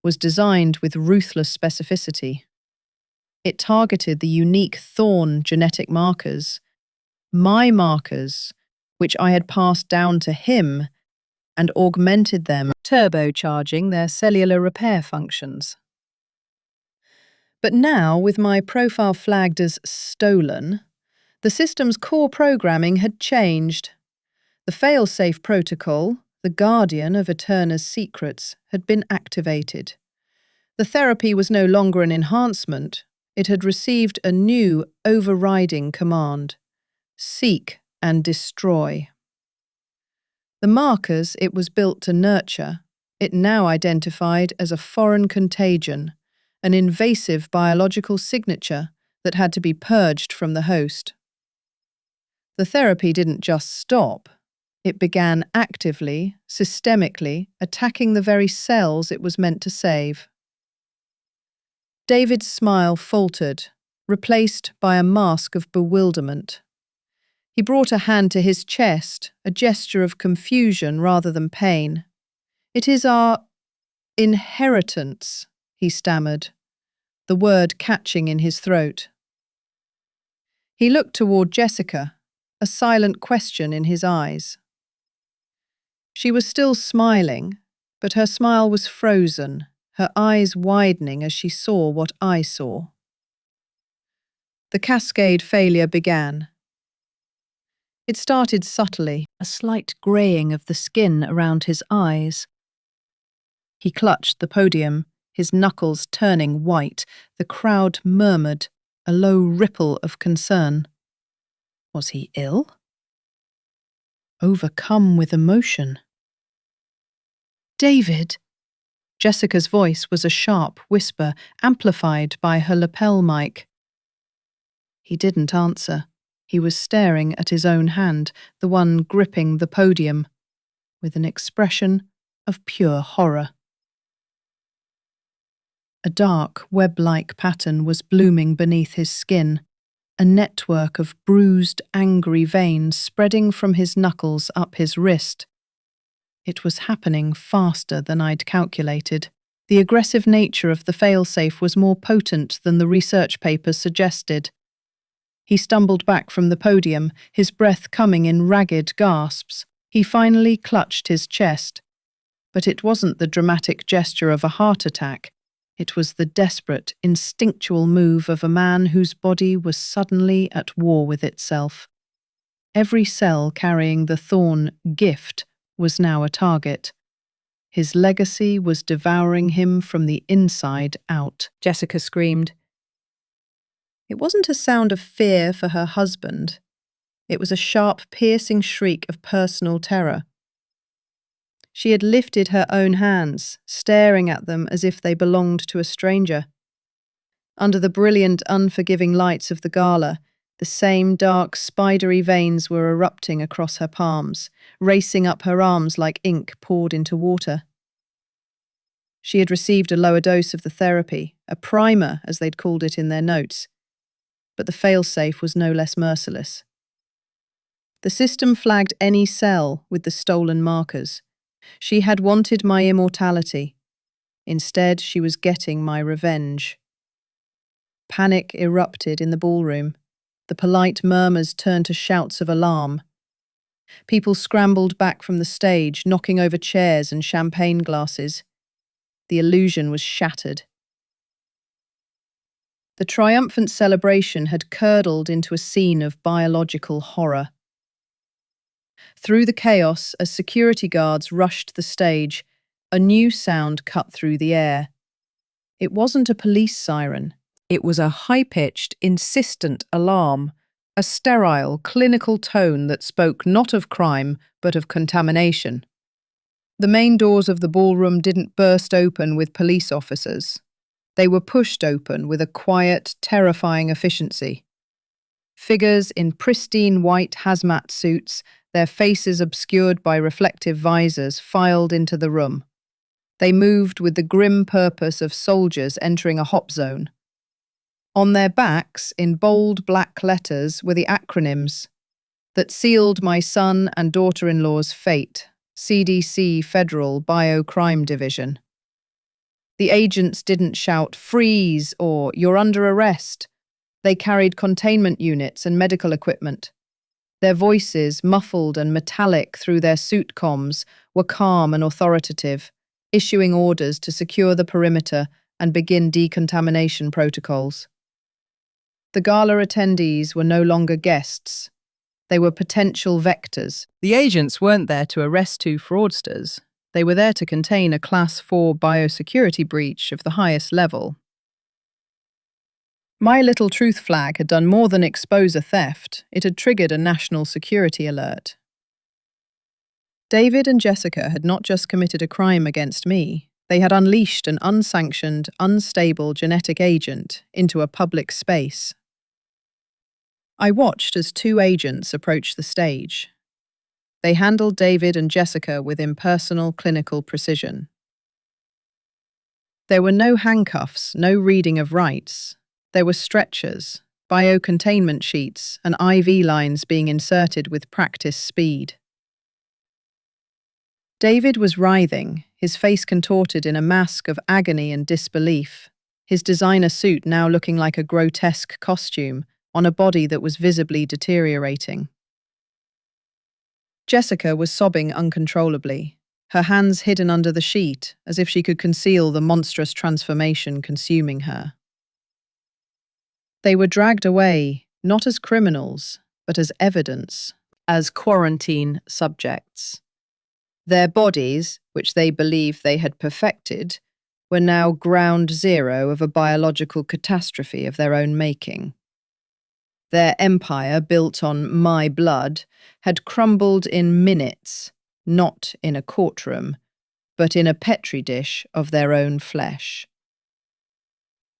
was designed with ruthless specificity. It targeted the unique Thorne genetic markers, my markers, which I had passed down to him, and augmented them, turbocharging their cellular repair functions. But now, with my profile flagged as stolen, the system's core programming had changed. The fail-safe protocol, the guardian of Eterna's secrets, had been activated. The therapy was no longer an enhancement, it had received a new, overriding command: seek and destroy. The markers it was built to nurture, it now identified as a foreign contagion, an invasive biological signature that had to be purged from the host. The therapy didn't just stop, it began actively, systemically, attacking the very cells it was meant to save. David's smile faltered, replaced by a mask of bewilderment. He brought a hand to his chest, a gesture of confusion rather than pain. "It is our inheritance," he stammered, the word catching in his throat. He looked toward Jessica, a silent question in his eyes. She was still smiling, but her smile was frozen, her eyes widening as she saw what I saw. The cascade failure began. It started subtly, a slight greying of the skin around his eyes. He clutched the podium, his knuckles turning white. The crowd murmured, a low ripple of concern. Was he ill? Overcome with emotion? "David!" Jessica's voice was a sharp whisper, amplified by her lapel mic. He didn't answer. He was staring at his own hand, the one gripping the podium, with an expression of pure horror. A dark, web-like pattern was blooming beneath his skin, a network of bruised, angry veins spreading from his knuckles up his wrist. It was happening faster than I'd calculated. The aggressive nature of the failsafe was more potent than the research papers suggested. He stumbled back from the podium, his breath coming in ragged gasps. He finally clutched his chest. But it wasn't the dramatic gesture of a heart attack. It was the desperate, instinctual move of a man whose body was suddenly at war with itself. Every cell carrying the Thorn gift was now a target. His legacy was devouring him from the inside out. Jessica screamed. It wasn't a sound of fear for her husband. It was a sharp, piercing shriek of personal terror. She had lifted her own hands, staring at them as if they belonged to a stranger. Under the brilliant, unforgiving lights of the gala, the same dark, spidery veins were erupting across her palms, racing up her arms like ink poured into water. She had received a lower dose of the therapy, a primer, as they'd called it in their notes. But the failsafe was no less merciless. The system flagged any cell with the stolen markers. She had wanted my immortality. Instead, she was getting my revenge. Panic erupted in the ballroom. The polite murmurs turned to shouts of alarm. People scrambled back from the stage, knocking over chairs and champagne glasses. The illusion was shattered. The triumphant celebration had curdled into a scene of biological horror. Through the chaos, as security guards rushed the stage, a new sound cut through the air. It wasn't a police siren. It was a high-pitched, insistent alarm, a sterile, clinical tone that spoke not of crime, but of contamination. The main doors of the ballroom didn't burst open with police officers. They were pushed open with a quiet, terrifying efficiency. Figures in pristine white hazmat suits, their faces obscured by reflective visors, filed into the room. They moved with the grim purpose of soldiers entering a hop zone. On their backs, in bold black letters, were the acronyms that sealed my son and daughter-in-law's fate: CDC Federal Biocrime Division. The agents didn't shout, "Freeze," or "You're under arrest." They carried containment units and medical equipment. Their voices, muffled and metallic through their suit comms, were calm and authoritative, issuing orders to secure the perimeter and begin decontamination protocols. The gala attendees were no longer guests. They were potential vectors. The agents weren't there to arrest two fraudsters. They were there to contain a Class 4 biosecurity breach of the highest level. My little truth flag had done more than expose a theft. It had triggered a national security alert. David and Jessica had not just committed a crime against me. They had unleashed an unsanctioned, unstable genetic agent into a public space. I watched as two agents approached the stage. They handled David and Jessica with impersonal clinical precision. There were no handcuffs, no reading of rights. There were stretchers, biocontainment sheets, and IV lines being inserted with practice speed. David was writhing, his face contorted in a mask of agony and disbelief, his designer suit now looking like a grotesque costume on a body that was visibly deteriorating. Jessica was sobbing uncontrollably, her hands hidden under the sheet, as if she could conceal the monstrous transformation consuming her. They were dragged away, not as criminals, but as evidence, as quarantine subjects. Their bodies, which they believed they had perfected, were now ground zero of a biological catastrophe of their own making. Their empire, built on my blood, had crumbled in minutes, not in a courtroom, but in a petri dish of their own flesh.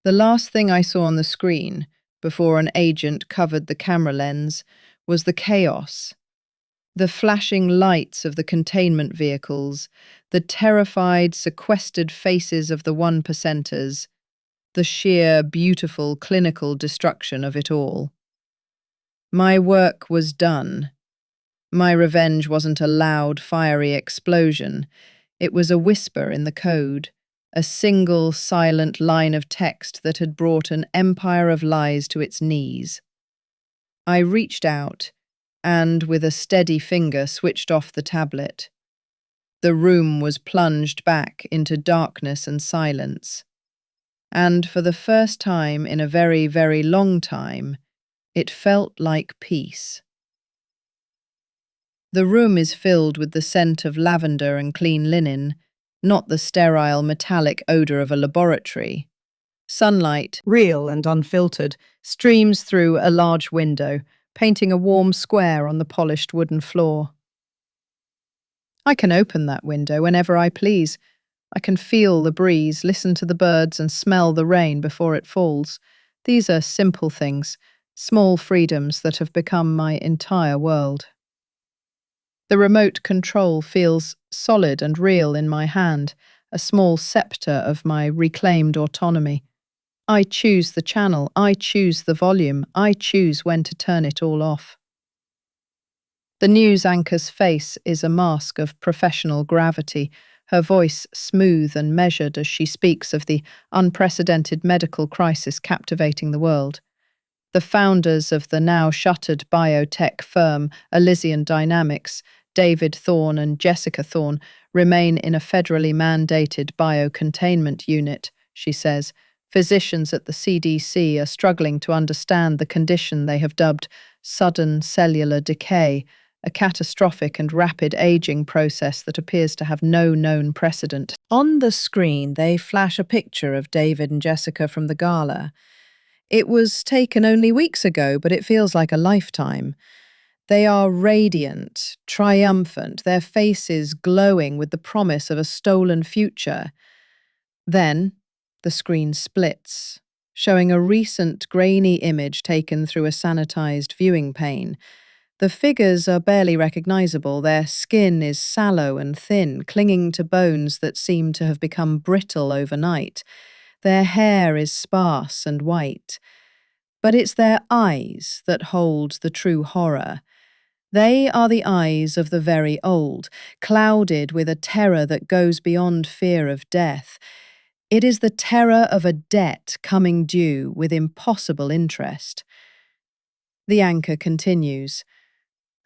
The last thing I saw on the screen, before an agent covered the camera lens, was the chaos. The flashing lights of the containment vehicles, the terrified, sequestered faces of the 1%ers, the sheer, beautiful, clinical destruction of it all. My work was done. My revenge wasn't a loud, fiery explosion. It was a whisper in the code, a single, silent line of text that had brought an empire of lies to its knees. I reached out, and with a steady finger switched off the tablet. The room was plunged back into darkness and silence. And for the first time in a very, very long time, it felt like peace. The room is filled with the scent of lavender and clean linen, not the sterile metallic odor of a laboratory. Sunlight, real and unfiltered, streams through a large window, painting a warm square on the polished wooden floor. I can open that window whenever I please. I can feel the breeze, listen to the birds, and smell the rain before it falls. These are simple things, small freedoms that have become my entire world. The remote control feels solid and real in my hand, a small scepter of my reclaimed autonomy. I choose the channel, I choose the volume, I choose when to turn it all off. The news anchor's face is a mask of professional gravity, her voice smooth and measured as she speaks of the unprecedented medical crisis captivating the world. The founders of the now shuttered biotech firm Elysian Dynamics, David Thorne and Jessica Thorne, remain in a federally mandated biocontainment unit, she says. Physicians at the CDC are struggling to understand the condition they have dubbed sudden cellular decay, a catastrophic and rapid aging process that appears to have no known precedent. On the screen, they flash a picture of David and Jessica from the gala. It was taken only weeks ago, but it feels like a lifetime. They are radiant, triumphant, their faces glowing with the promise of a stolen future. Then, the screen splits, showing a recent grainy image taken through a sanitized viewing pane. The figures are barely recognizable. Their skin is sallow and thin, clinging to bones that seem to have become brittle overnight. Their hair is sparse and white. But it's their eyes that hold the true horror. They are the eyes of the very old, clouded with a terror that goes beyond fear of death. It is the terror of a debt coming due with impossible interest. The anchor continues.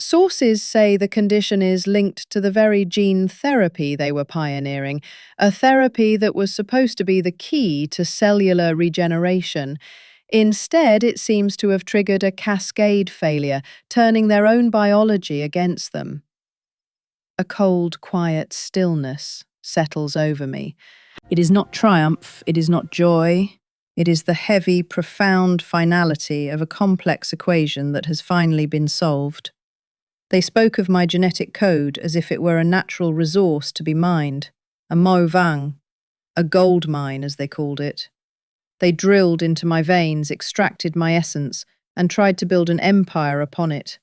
Sources say the condition is linked to the very gene therapy they were pioneering, a therapy that was supposed to be the key to cellular regeneration. Instead, it seems to have triggered a cascade failure, turning their own biology against them. A cold, quiet stillness settles over me. It is not triumph, it is not joy. It is the heavy, profound finality of a complex equation that has finally been solved. They spoke of my genetic code as if it were a natural resource to be mined, a mo vang, a gold mine as they called it. They drilled into my veins, extracted my essence, and tried to build an empire upon it.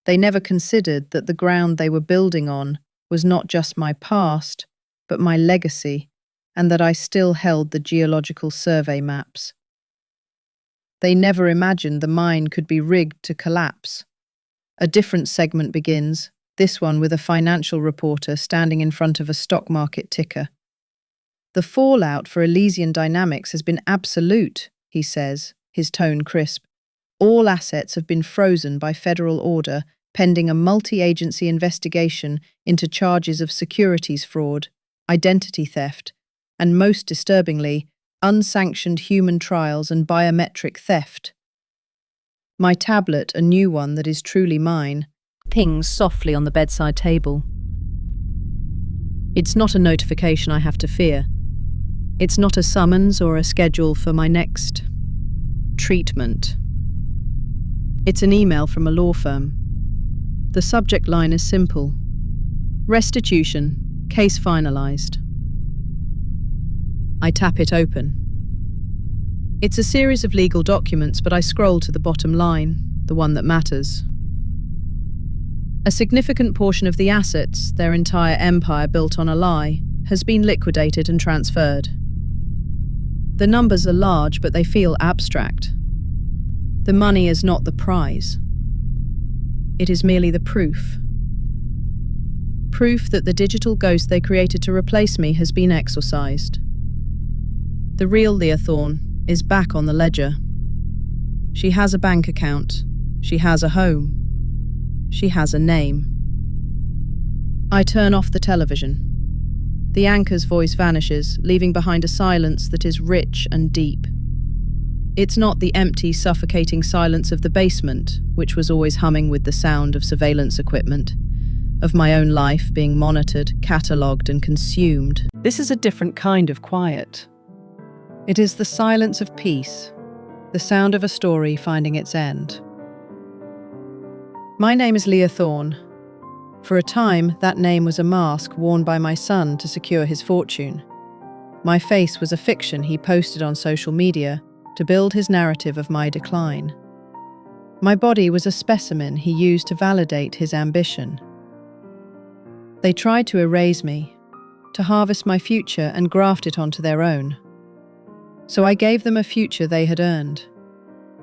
They never considered that the ground they were building on was not just my past, but my legacy, and that I still held the geological survey maps. They never imagined the mine could be rigged to collapse. A different segment begins, this one with a financial reporter standing in front of a stock market ticker. The fallout for Elysian Dynamics has been absolute, he says, his tone crisp. All assets have been frozen by federal order, pending a multi-agency investigation into charges of securities fraud, identity theft, and most disturbingly, unsanctioned human trials and biometric theft. My tablet, a new one that is truly mine, pings softly on the bedside table. It's not a notification I have to fear. It's not a summons or a schedule for my next treatment. It's an email from a law firm. The subject line is simple. Restitution, case finalized. I tap it open. It's a series of legal documents, but I scroll to the bottom line, the one that matters. A significant portion of the assets, their entire empire built on a lie, has been liquidated and transferred. The numbers are large, but they feel abstract. The money is not the prize. It is merely the proof. Proof that the digital ghost they created to replace me has been exorcised. The real Leah Thorne is back on the ledger. She has a bank account. She has a home. She has a name. I turn off the television. The anchor's voice vanishes, leaving behind a silence that is rich and deep. It's not the empty, suffocating silence of the basement, which was always humming with the sound of surveillance equipment, of my own life being monitored, catalogued, and consumed. This is a different kind of quiet. It is the silence of peace, the sound of a story finding its end. My name is Leah Thorne. For a time, that name was a mask worn by my son to secure his fortune. My face was a fiction he posted on social media to build his narrative of my decline. My body was a specimen he used to validate his ambition. They tried to erase me, to harvest my future and graft it onto their own. So I gave them a future they had earned.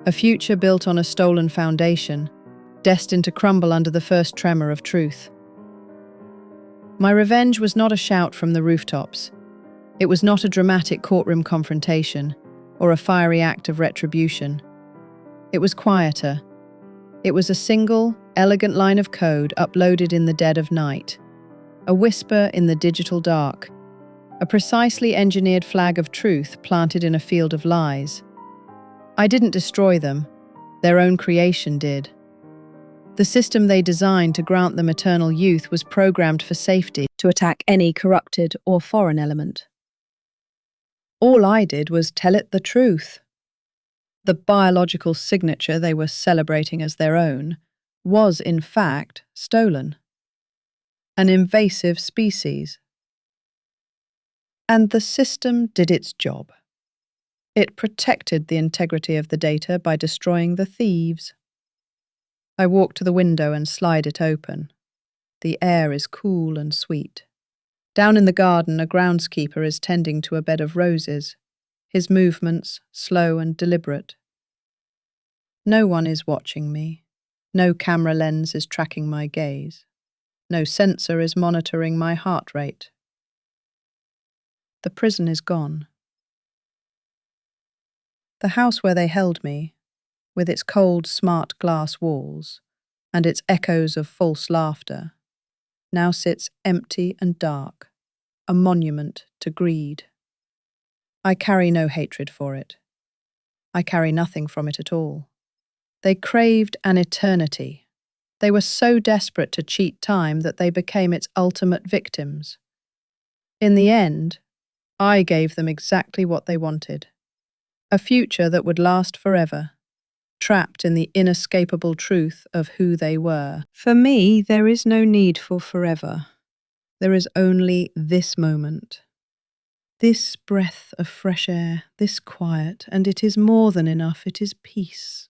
A future built on a stolen foundation, destined to crumble under the first tremor of truth. My revenge was not a shout from the rooftops. It was not a dramatic courtroom confrontation or a fiery act of retribution. It was quieter. It was a single, elegant line of code uploaded in the dead of night, a whisper in the digital dark, a precisely engineered flag of truth planted in a field of lies. I didn't destroy them. Their own creation did. The system they designed to grant them eternal youth was programmed for safety, to attack any corrupted or foreign element. All I did was tell it the truth. The biological signature they were celebrating as their own was, in fact, stolen. An invasive species. And the system did its job. It protected the integrity of the data by destroying the thieves. I walk to the window and slide it open. The air is cool and sweet. Down in the garden, a groundskeeper is tending to a bed of roses, his movements slow and deliberate. No one is watching me. No camera lens is tracking my gaze. No sensor is monitoring my heart rate. The prison is gone. The house where they held me, with its cold, smart glass walls and its echoes of false laughter, now sits empty and dark, a monument to greed. I carry no hatred for it. I carry nothing from it at all. They craved an eternity. They were so desperate to cheat time that they became its ultimate victims. In the end, I gave them exactly what they wanted. A future that would last forever, trapped in the inescapable truth of who they were. For me, there is no need for forever. There is only this moment. This breath of fresh air, this quiet, and it is more than enough, it is peace.